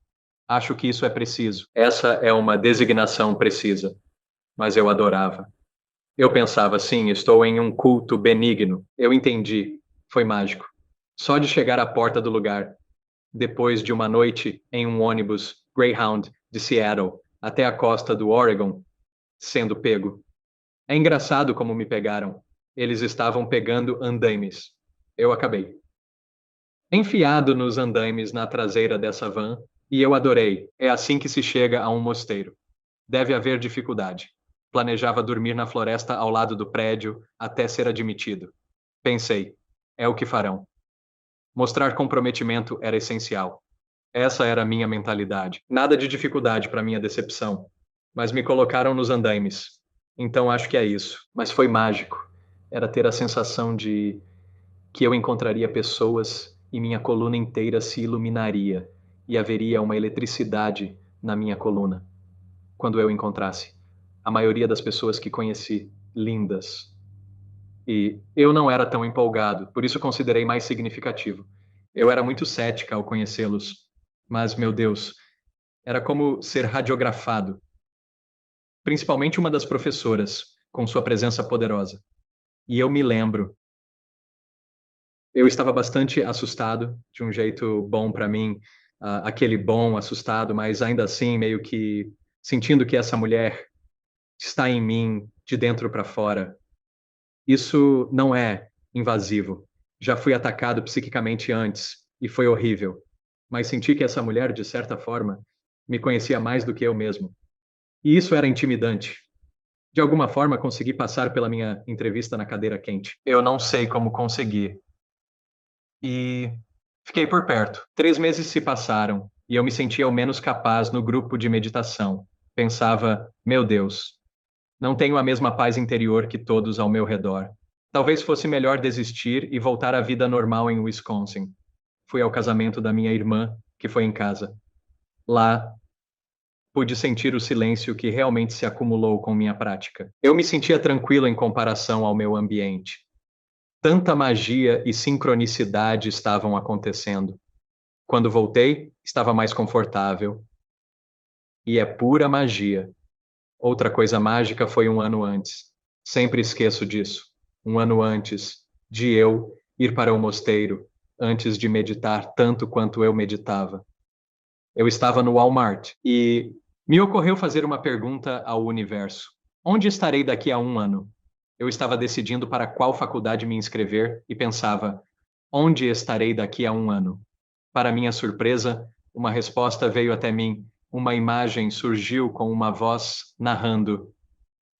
acho que isso é preciso. Essa é uma designação precisa. Mas eu adorava. Eu pensava, sim, estou em um culto benigno. Eu entendi. Foi mágico. Só de chegar à porta do lugar, depois de uma noite em um ônibus Greyhound de Seattle até a costa do Oregon, sendo pego. É engraçado como me pegaram. Eles estavam pegando andaimes. Eu acabei. Enfiado nos andaimes na traseira dessa van, e eu adorei. É assim que se chega a um mosteiro. Deve haver dificuldade. Planejava dormir na floresta ao lado do prédio até ser admitido. Pensei, é o que farão. Mostrar comprometimento era essencial. Essa era a minha mentalidade. Nada de dificuldade para minha decepção. Mas me colocaram nos andaimes. Então acho que é isso. Mas foi mágico. Era ter a sensação de que eu encontraria pessoas e minha coluna inteira se iluminaria e haveria uma eletricidade na minha coluna quando eu encontrasse. A maioria das pessoas que conheci, lindas. E eu não era tão empolgado, por isso considerei mais significativo. Eu era muito cética ao conhecê-los, mas, meu Deus, era como ser radiografado, principalmente uma das professoras, com sua presença poderosa. E eu me lembro, eu estava bastante assustado, de um jeito bom para mim, aquele bom assustado, mas ainda assim meio que sentindo que essa mulher está em mim, de dentro para fora. Isso não é invasivo. Já fui atacado psiquicamente antes, e foi horrível. Mas senti que essa mulher, de certa forma, me conhecia mais do que eu mesmo. E isso era intimidante. De alguma forma, consegui passar pela minha entrevista na cadeira quente. Eu não sei como consegui. E fiquei por perto. 3 meses se passaram e eu me sentia o menos capaz no grupo de meditação. Pensava, meu Deus, não tenho a mesma paz interior que todos ao meu redor. Talvez fosse melhor desistir e voltar à vida normal em Wisconsin. Fui ao casamento da minha irmã, que foi em casa. Lá, pude sentir o silêncio que realmente se acumulou com minha prática. Eu me sentia tranquilo em comparação ao meu ambiente. Tanta magia e sincronicidade estavam acontecendo. Quando voltei, estava mais confortável. E é pura magia. Outra coisa mágica foi um ano antes. Sempre esqueço disso. Um ano antes de eu ir para o mosteiro, antes de meditar tanto quanto eu meditava. Eu estava no Walmart e me ocorreu fazer uma pergunta ao universo: onde estarei daqui a um ano? Eu estava decidindo para qual faculdade me inscrever e pensava: onde estarei daqui a um ano? Para minha surpresa, uma resposta veio até mim. Uma imagem surgiu com uma voz narrando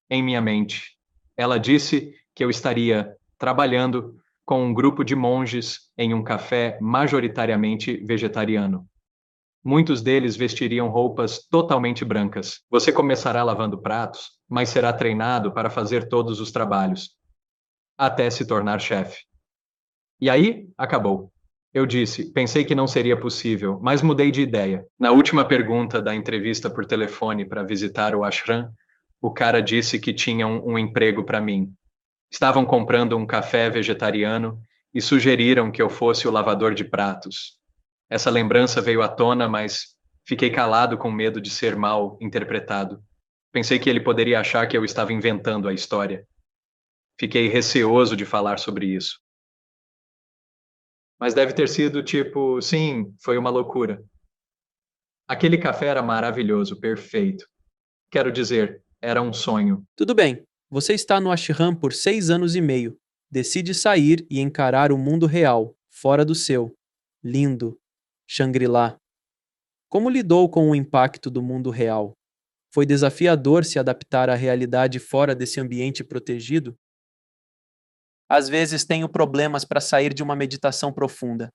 em minha mente. Ela disse que eu estaria trabalhando com um grupo de monges em um café majoritariamente vegetariano. Muitos deles vestiriam roupas totalmente brancas. Você começará lavando pratos, mas será treinado para fazer todos os trabalhos, até se tornar chefe. E aí, acabou. Eu disse, pensei que não seria possível, mas mudei de ideia. Na última pergunta da entrevista por telefone para visitar o ashram, o cara disse que tinham um emprego para mim. Estavam comprando um café vegetariano e sugeriram que eu fosse o lavador de pratos. Essa lembrança veio à tona, mas fiquei calado com medo de ser mal interpretado. Pensei que ele poderia achar que eu estava inventando a história. Fiquei receoso de falar sobre isso. Mas deve ter sido tipo, sim, foi uma loucura. Aquele café era maravilhoso, perfeito. Quero dizer, era um sonho. Tudo bem, você está no ashram por 6 anos e meio. Decide sair e encarar o mundo real, fora do seu. Lindo. Shangri-La. Como lidou com o impacto do mundo real? Foi desafiador se adaptar à realidade fora desse ambiente protegido? Às vezes tenho problemas para sair de uma meditação profunda.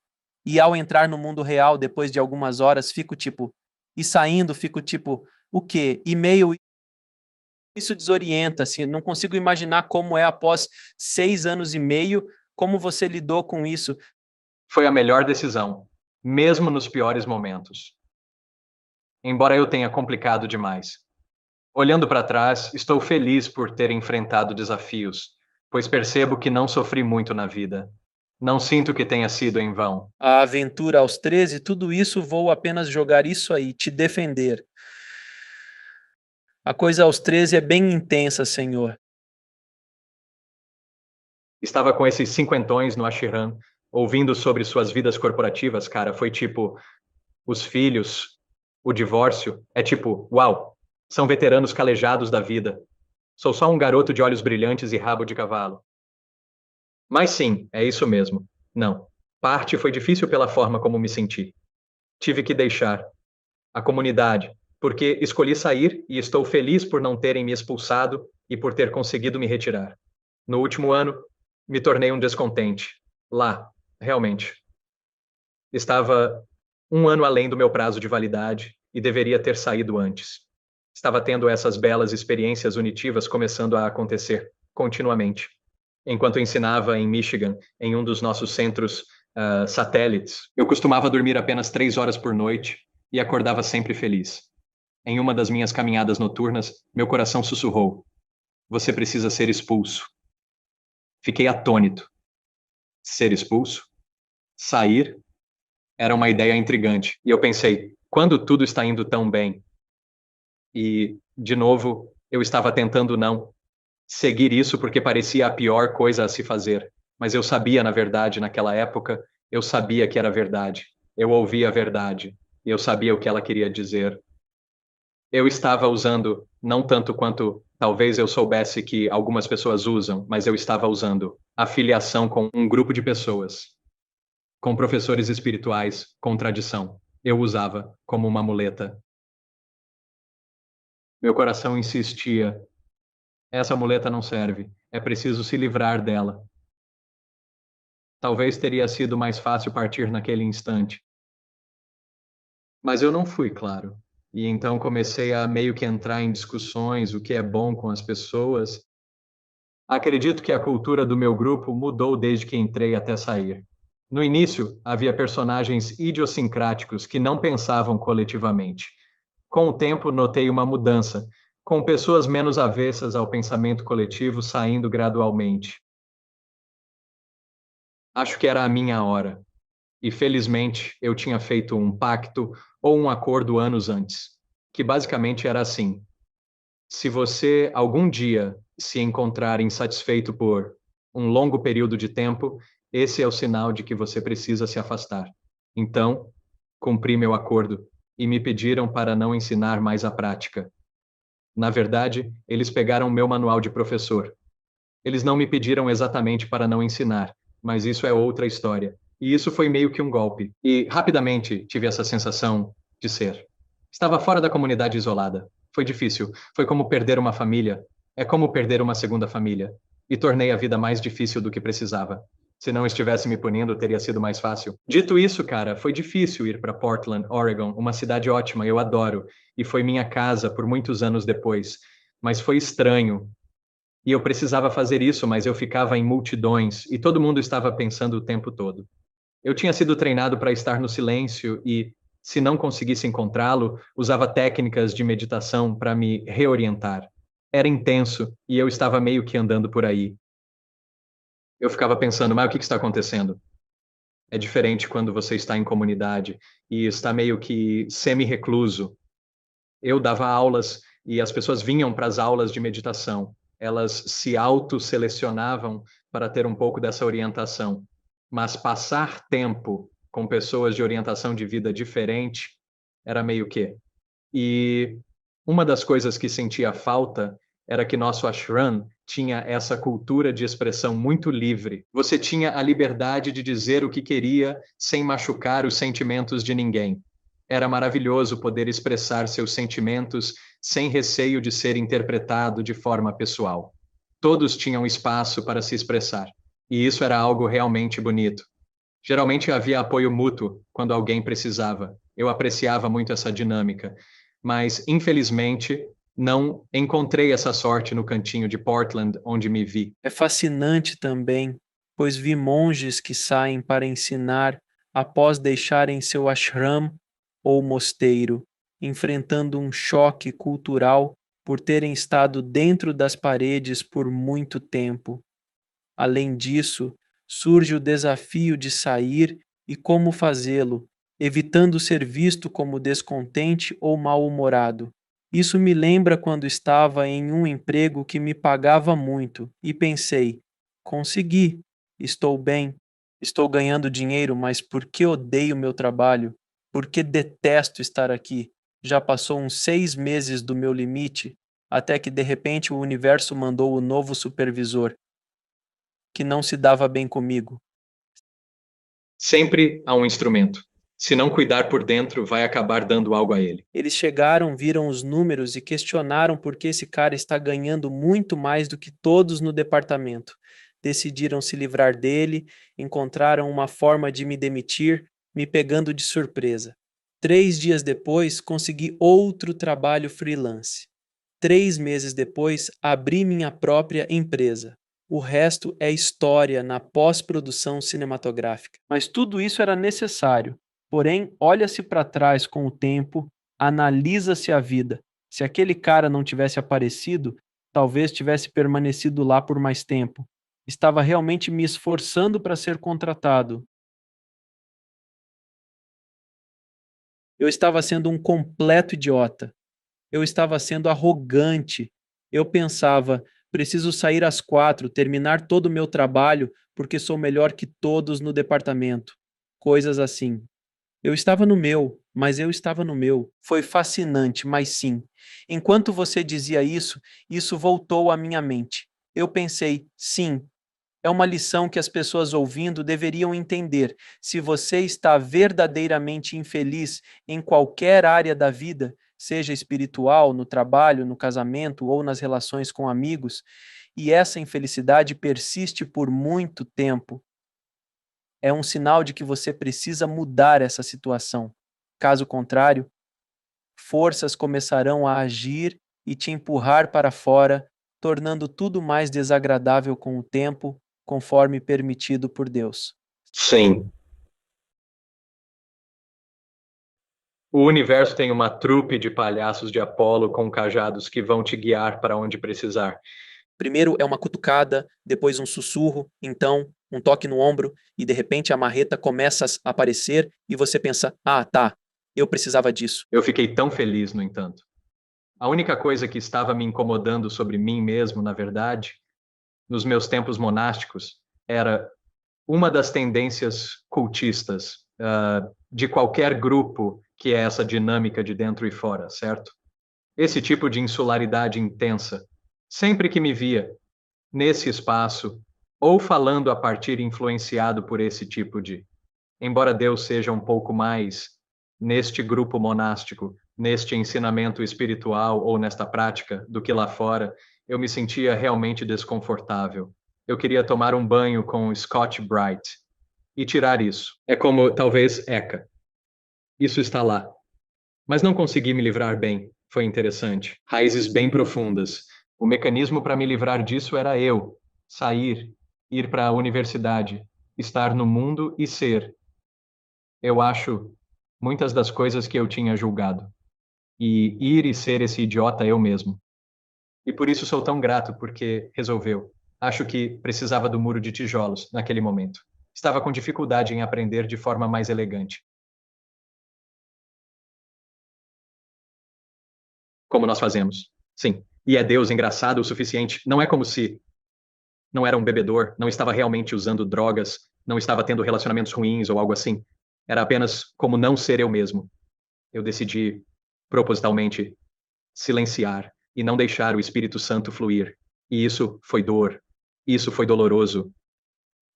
E ao entrar no mundo real, depois de algumas horas, fico tipo. E saindo, fico tipo. O quê? E-mail. Isso desorienta, assim, não consigo imaginar como é após 6 anos e meio, como você lidou com isso. Foi a melhor decisão, mesmo nos piores momentos. Embora eu tenha complicado demais. Olhando para trás, estou feliz por ter enfrentado desafios, pois percebo que não sofri muito na vida. Não sinto que tenha sido em vão. A aventura aos 13, tudo isso vou apenas jogar isso aí, te defender. A coisa aos 13 é bem intensa, senhor. Estava com esses cinquentões no ashram, ouvindo sobre suas vidas corporativas, cara, foi tipo, os filhos, o divórcio, é tipo, uau, são veteranos calejados da vida. Sou só um garoto de olhos brilhantes e rabo de cavalo. Mas sim, é isso mesmo. Não. Parte foi difícil pela forma como me senti. Tive que deixar a comunidade, porque escolhi sair e estou feliz por não terem me expulsado e por ter conseguido me retirar. No último ano, me tornei um descontente. Lá, realmente. Estava um ano além do meu prazo de validade e deveria ter saído antes. Estava tendo essas belas experiências unitivas começando a acontecer continuamente. Enquanto ensinava em Michigan, em um dos nossos centros satélites, eu costumava dormir apenas 3 horas por noite e acordava sempre feliz. Em uma das minhas caminhadas noturnas, meu coração sussurrou: você precisa ser expulso. Fiquei atônito. Ser expulso? Sair? Era uma ideia intrigante. E eu pensei, quando tudo está indo tão bem? E, de novo, eu estava tentando não seguir isso porque parecia a pior coisa a se fazer. Mas eu sabia, na verdade, naquela época, eu sabia que era verdade. Eu ouvia a verdade. E eu sabia o que ela queria dizer. Eu estava usando, não tanto quanto talvez eu soubesse que algumas pessoas usam, mas eu estava usando afiliação com um grupo de pessoas, com professores espirituais, com tradição. Eu usava como uma muleta. Meu coração insistia: essa muleta não serve, é preciso se livrar dela. Talvez teria sido mais fácil partir naquele instante. Mas eu não fui, claro. E então comecei a meio que entrar em discussões, o que é bom com as pessoas. Acredito que a cultura do meu grupo mudou desde que entrei até sair. No início, havia personagens idiosincráticos que não pensavam coletivamente. Com o tempo, notei uma mudança, com pessoas menos avessas ao pensamento coletivo saindo gradualmente. Acho que era a minha hora. E felizmente eu tinha feito um pacto ou um acordo anos antes, que basicamente era assim: se você algum dia se encontrar insatisfeito por um longo período de tempo, esse é o sinal de que você precisa se afastar. Então, cumpri meu acordo e me pediram para não ensinar mais a prática. Na verdade, eles pegaram meu manual de professor. Eles não me pediram exatamente para não ensinar, mas isso é outra história. E isso foi meio que um golpe. E rapidamente tive essa sensação de ser. Estava fora da comunidade isolada. Foi difícil. Foi como perder uma família. É como perder uma segunda família. E tornei a vida mais difícil do que precisava. Se não estivesse me punindo, teria sido mais fácil. Dito isso, cara, foi difícil ir para Portland, Oregon, uma cidade ótima, eu adoro. E foi minha casa por muitos anos depois. Mas foi estranho, e eu precisava fazer isso, mas eu ficava em multidões e todo mundo estava pensando o tempo todo. Eu tinha sido treinado para estar no silêncio e, se não conseguisse encontrá-lo, usava técnicas de meditação para me reorientar. Era intenso e eu estava meio que andando por aí. Eu ficava pensando, mas o que está acontecendo? É diferente quando você está em comunidade e está meio que semi-recluso. Eu dava aulas e as pessoas vinham para as aulas de meditação. Elas se autoselecionavam para ter um pouco dessa orientação. Mas passar tempo com pessoas de orientação de vida diferente era meio que. E uma das coisas que sentia falta era que nosso ashram tinha essa cultura de expressão muito livre. Você tinha a liberdade de dizer o que queria sem machucar os sentimentos de ninguém. Era maravilhoso poder expressar seus sentimentos sem receio de ser interpretado de forma pessoal. Todos tinham espaço para se expressar, e isso era algo realmente bonito. Geralmente havia apoio mútuo quando alguém precisava. Eu apreciava muito essa dinâmica, mas infelizmente não encontrei essa sorte no cantinho de Portland onde me vi. É fascinante também, pois vi monges que saem para ensinar após deixarem seu ashram ou mosteiro, enfrentando um choque cultural por terem estado dentro das paredes por muito tempo. Além disso, surge o desafio de sair e como fazê-lo, evitando ser visto como descontente ou mal-humorado. Isso me lembra quando estava em um emprego que me pagava muito e pensei: consegui, estou bem, estou ganhando dinheiro, mas por que odeio meu trabalho? Por que detesto estar aqui? Já passou uns 6 meses do meu limite, até que de repente o universo mandou o novo supervisor que não se dava bem comigo. Sempre há um instrumento. Se não cuidar por dentro, vai acabar dando algo a ele. Eles chegaram, viram os números e questionaram por que esse cara está ganhando muito mais do que todos no departamento. Decidiram se livrar dele, encontraram uma forma de me demitir, me pegando de surpresa. 3 dias depois, consegui outro trabalho freelance. 3 meses depois, abri minha própria empresa. O resto é história na pós-produção cinematográfica. Mas tudo isso era necessário. Porém, olha-se para trás com o tempo, analisa-se a vida. Se aquele cara não tivesse aparecido, talvez tivesse permanecido lá por mais tempo. Estava realmente me esforçando para ser contratado. Eu estava sendo um completo idiota. Eu estava sendo arrogante. Eu pensava, preciso sair às 4, terminar todo o meu trabalho, porque sou melhor que todos no departamento. Coisas assim. Eu estava no meu, mas eu estava no meu. Foi fascinante, mas sim. Enquanto você dizia isso, isso voltou à minha mente. Eu pensei, sim, É uma lição que as pessoas ouvindo deveriam entender. Se você está verdadeiramente infeliz em qualquer área da vida, seja espiritual, no trabalho, no casamento ou nas relações com amigos, e essa infelicidade persiste por muito tempo, é um sinal de que você precisa mudar essa situação. Caso contrário, forças começarão a agir e te empurrar para fora, tornando tudo mais desagradável com o tempo, conforme permitido por Deus. Sim. O universo tem uma trupe de palhaços de Apolo com cajados que vão te guiar para onde precisar. Primeiro é uma cutucada, depois um sussurro, então um toque no ombro e de repente a marreta começa a aparecer e você pensa: "Ah, tá, eu precisava disso". Eu fiquei tão feliz, no entanto. A única coisa que estava me incomodando sobre mim mesmo, na verdade, nos meus tempos monásticos, era uma das tendências cultistas de qualquer grupo que é essa dinâmica de dentro e fora, certo? Esse tipo de insularidade intensa. Sempre que me via nesse espaço, ou falando a partir influenciado por esse tipo de. Embora Deus seja um pouco mais neste grupo monástico, neste ensinamento espiritual ou nesta prática do que lá fora, eu me sentia realmente desconfortável. Eu queria tomar um banho com Scott Bright e tirar isso. É como talvez Eka. Isso está lá. Mas não consegui me livrar bem. Foi interessante. Raízes bem profundas. O mecanismo para me livrar disso era eu sair, ir para a universidade, estar no mundo e ser. Eu acho muitas das coisas que eu tinha julgado. E ir e ser esse idiota eu mesmo. E por isso sou tão grato, porque resolveu. Acho que precisava do muro de tijolos naquele momento. Estava com dificuldade em aprender de forma mais elegante. Como nós fazemos. Sim. E é Deus engraçado o suficiente. Não é como se não era um bebedor, não estava realmente usando drogas, não estava tendo relacionamentos ruins ou algo assim. Era apenas como não ser eu mesmo. Eu decidi propositalmente silenciar e não deixar o Espírito Santo fluir. E isso foi dor. Isso foi doloroso.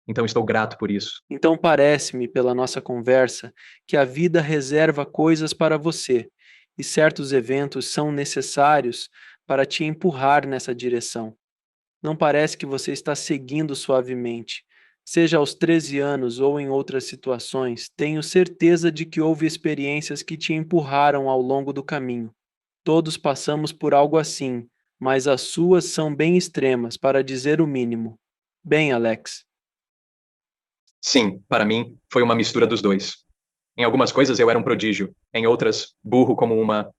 Então estou grato por isso. Então parece-me, pela nossa conversa, que a vida reserva coisas para você, e certos eventos são necessários para te empurrar nessa direção. Não parece que você está seguindo suavemente. Seja aos 13 anos ou em outras situações, tenho certeza de que houve experiências que te empurraram ao longo do caminho. Todos passamos por algo assim, mas as suas são bem extremas, para dizer o mínimo. Bem, Alex, Sim, para mim, foi uma mistura dos dois. Em algumas coisas eu era um prodígio, em outras, burro como uma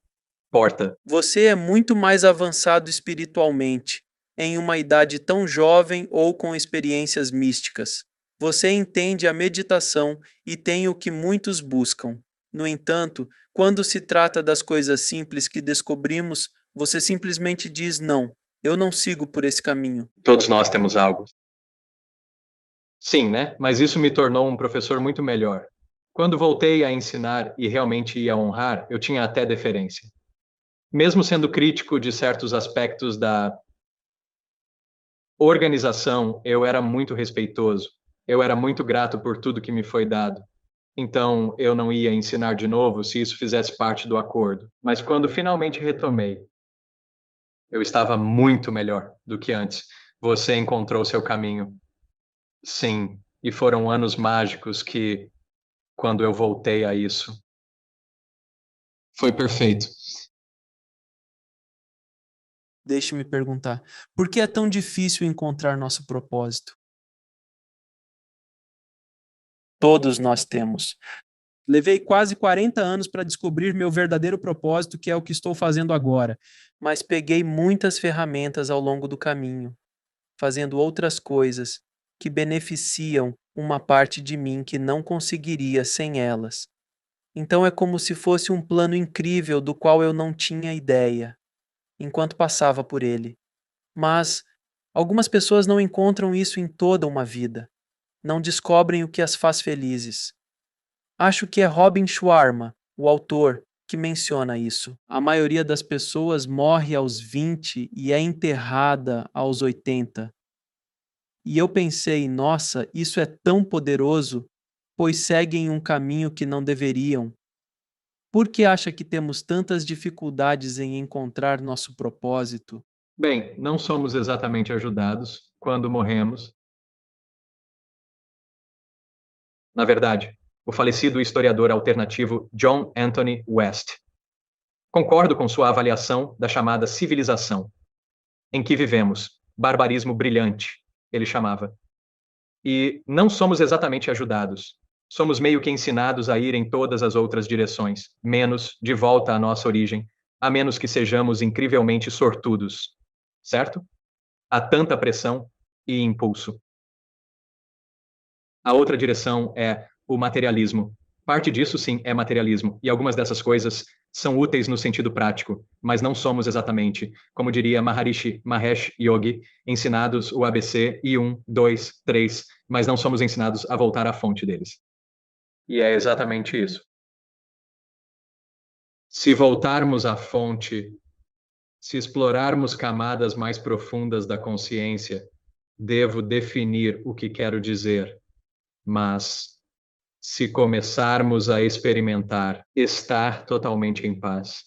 porta. você é muito mais avançado espiritualmente, em uma idade tão jovem ou com experiências místicas. Você entende a meditação e tem o que muitos buscam. No entanto, quando se trata das coisas simples que descobrimos, você simplesmente diz não. Eu não sigo por esse caminho. Todos nós temos algo. Sim, né? Mas isso me tornou um professor muito melhor. Quando voltei a ensinar e realmente ia honrar, eu tinha até deferência. Mesmo sendo crítico de certos aspectos da organização, eu era muito respeitoso. Eu era muito grato por tudo que me foi dado. Então, eu não ia ensinar de novo se isso fizesse parte do acordo. Mas quando finalmente retomei, eu estava muito melhor do que antes. Você encontrou seu caminho. Sim, e foram anos mágicos que, quando eu voltei a isso, foi perfeito. Deixe-me perguntar: por que é tão difícil encontrar nosso propósito? Todos nós temos. Levei quase 40 anos para descobrir meu verdadeiro propósito, que é o que estou fazendo agora, mas peguei muitas ferramentas ao longo do caminho, fazendo outras coisas que beneficiam uma parte de mim que não conseguiria sem elas. Então é como se fosse um plano incrível do qual eu não tinha ideia, enquanto passava por ele. Mas algumas pessoas não encontram isso em toda uma vida, não descobrem o que as faz felizes. Acho que é Robin Sharma, o autor, que menciona isso. A maioria das pessoas morre aos 20 e é enterrada aos 80. E eu pensei, nossa, isso é tão poderoso, pois seguem um caminho que não deveriam. Por que acha que temos tantas dificuldades em encontrar nosso propósito? Bem, não somos exatamente ajudados quando morremos. Na verdade, o falecido historiador alternativo John Anthony West. Concordo com sua avaliação da chamada civilização, em que vivemos, barbarismo brilhante, ele chamava. E não somos exatamente ajudados. Somos meio que ensinados a ir em todas as outras direções, menos de volta à nossa origem, a menos que sejamos incrivelmente sortudos. Certo? Há tanta pressão e impulso. A outra direção é o materialismo. Parte disso, sim, é materialismo, e algumas dessas coisas são úteis no sentido prático, mas não somos exatamente, como diria Maharishi Mahesh Yogi, ensinados o ABC e 1, 2, 3, mas não somos ensinados a voltar à fonte deles. E é exatamente isso. Se voltarmos à fonte, se explorarmos camadas mais profundas da consciência, devo definir o que quero dizer, mas se começarmos a experimentar estar totalmente em paz,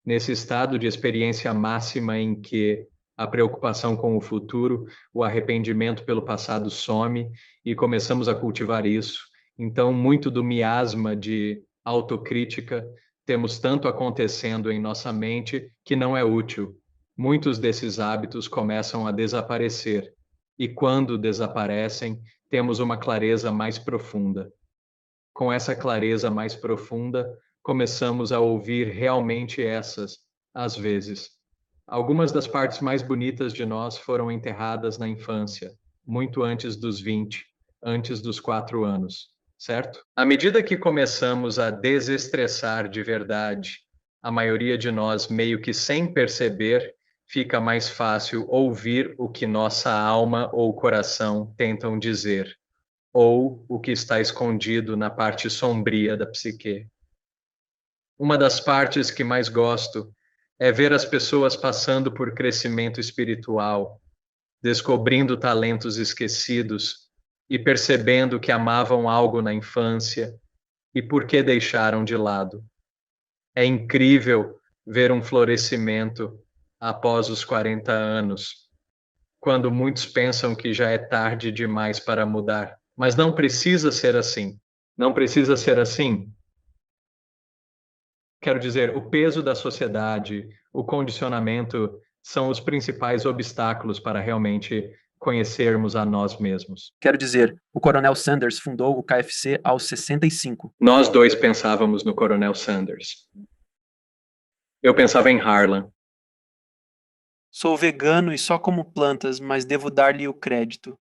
nesse estado de experiência máxima em que a preocupação com o futuro, o arrependimento pelo passado some e começamos a cultivar isso. Então, muito do miasma de autocrítica temos tanto acontecendo em nossa mente que não é útil. Muitos desses hábitos começam a desaparecer, e quando desaparecem, temos uma clareza mais profunda. Com essa clareza mais profunda, começamos a ouvir realmente essas, às vezes. Algumas das partes mais bonitas de nós foram enterradas na infância, muito antes dos 20, antes dos 4 anos, certo? À medida que começamos a desestressar de verdade, a maioria de nós, meio que sem perceber, fica mais fácil ouvir o que nossa alma ou coração tentam dizer ou o que está escondido na parte sombria da psique. Uma das partes que mais gosto é ver as pessoas passando por crescimento espiritual, descobrindo talentos esquecidos e percebendo que amavam algo na infância e por que deixaram de lado. É incrível ver um florescimento após os 40 anos, quando muitos pensam que já é tarde demais para mudar. Mas não precisa ser assim. Não precisa ser assim. Quero dizer, o peso da sociedade, o condicionamento são os principais obstáculos para realmente conhecermos a nós mesmos. Quero dizer, o Coronel Sanders fundou o KFC aos 65. Nós dois pensávamos no Coronel Sanders. Eu pensava em Harlan. Sou vegano e só como plantas, mas devo dar-lhe o crédito.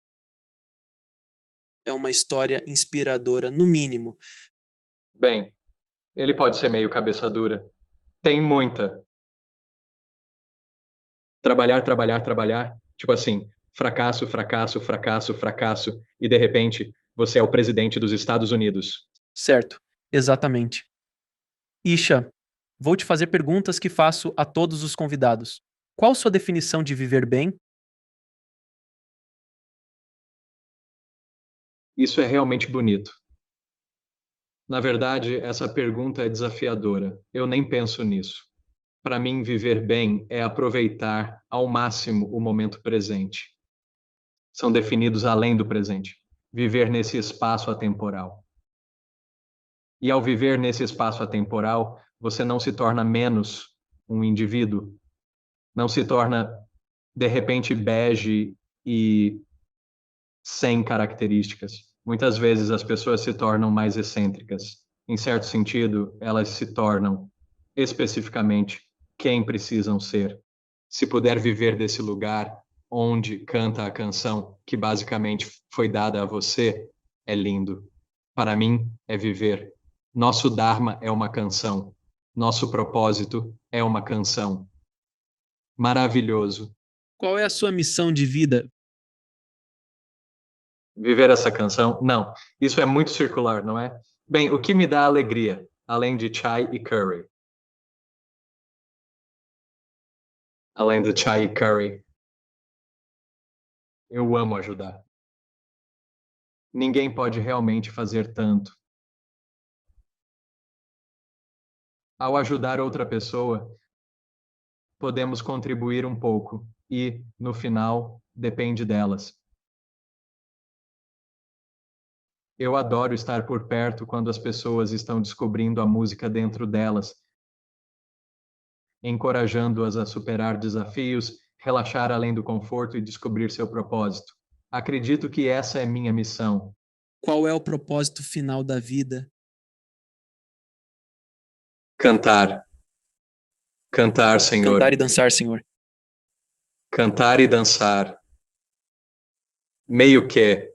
É uma história inspiradora, no mínimo. Bem, ele pode ser meio cabeça dura. Tem muita. Trabalhar, trabalhar, trabalhar. Tipo assim, fracasso, fracasso, fracasso, fracasso. E de repente, você é o presidente dos Estados Unidos. Certo, exatamente. Isha, vou te fazer perguntas que faço a todos os convidados. Qual sua definição de viver bem? Isso é realmente bonito. Na verdade, essa pergunta é desafiadora. Eu nem penso nisso. Para mim, viver bem é aproveitar ao máximo o momento presente. São definidos além do presente. Viver nesse espaço atemporal. E ao viver nesse espaço atemporal, você não se torna menos um indivíduo, não se torna de repente bege e sem características. Muitas vezes as pessoas se tornam mais excêntricas. Em certo sentido, elas se tornam especificamente quem precisam ser. Se puder viver desse lugar onde canta a canção que basicamente foi dada a você, é lindo. Para mim, é viver. Nosso Dharma é uma canção. Nosso propósito é uma canção. Maravilhoso. Qual é a sua missão de vida? Viver essa canção? Não. Isso é muito circular, não é? Bem, o que me dá alegria, além de chai e curry? Além do chai e curry. Eu amo ajudar. Ninguém pode realmente fazer tanto. Ao ajudar outra pessoa, podemos contribuir um pouco e, no final, depende delas. Eu adoro estar por perto quando as pessoas estão descobrindo a música dentro delas, encorajando-as a superar desafios, relaxar além do conforto e descobrir seu propósito. Acredito que essa é minha missão. Qual é o propósito final da vida? Cantar. Cantar, Senhor. Cantar e dançar, Senhor. Cantar e dançar. Meio que.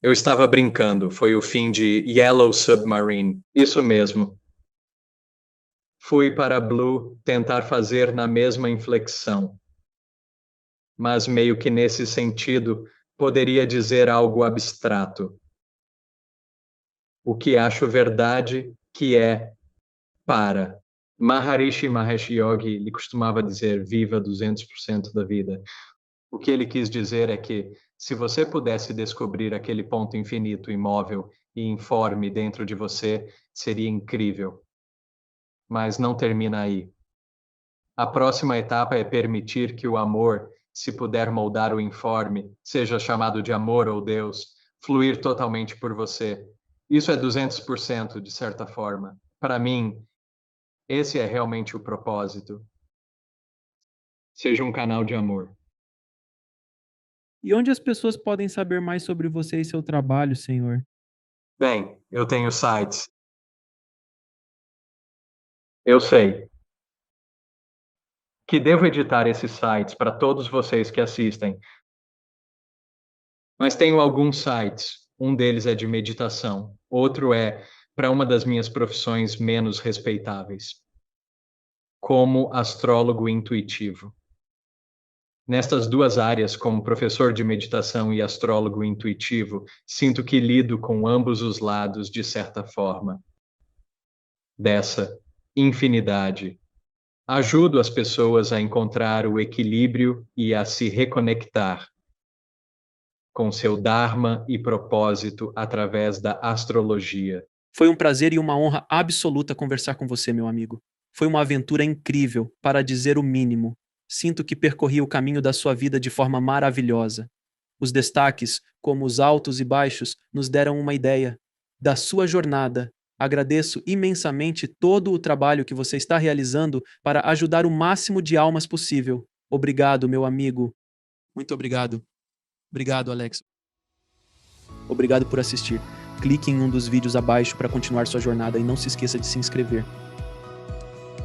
Eu estava brincando, foi o fim de Yellow Submarine. Isso mesmo. Fui para Blue tentar fazer na mesma inflexão. Mas meio que nesse sentido, poderia dizer algo abstrato. O que acho verdade que é para. Maharishi Mahesh Yogi lhe costumava dizer viva 200% da vida. O que ele quis dizer é que se você pudesse descobrir aquele ponto infinito, imóvel e informe dentro de você, seria incrível. Mas não termina aí. A próxima etapa é permitir que o amor, se puder moldar o informe, seja chamado de amor ou Deus, fluir totalmente por você. Isso é 200%, de certa forma. Para mim, esse é realmente o propósito. Seja um canal de amor. E onde as pessoas podem saber mais sobre você e seu trabalho, Senhor? Bem, eu tenho sites. Eu sei que devo editar esses sites para todos vocês que assistem, mas tenho alguns sites. Um deles é de meditação, outro é para uma das minhas profissões menos respeitáveis, como astrólogo intuitivo. Nestas duas áreas, como professor de meditação e astrólogo intuitivo, sinto que lido com ambos os lados de certa forma. Dessa infinidade. Ajudo as pessoas a encontrar o equilíbrio e a se reconectar com seu Dharma e propósito através da astrologia. Foi um prazer e uma honra absoluta conversar com você, meu amigo. Foi uma aventura incrível, para dizer o mínimo. Sinto que percorri o caminho da sua vida de forma maravilhosa. Os destaques, como os altos e baixos, nos deram uma ideia da sua jornada. Agradeço imensamente todo o trabalho que você está realizando para ajudar o máximo de almas possível. Obrigado, meu amigo. Muito obrigado. Obrigado, Alex. Obrigado por assistir. Clique em um dos vídeos abaixo para continuar sua jornada e não se esqueça de se inscrever.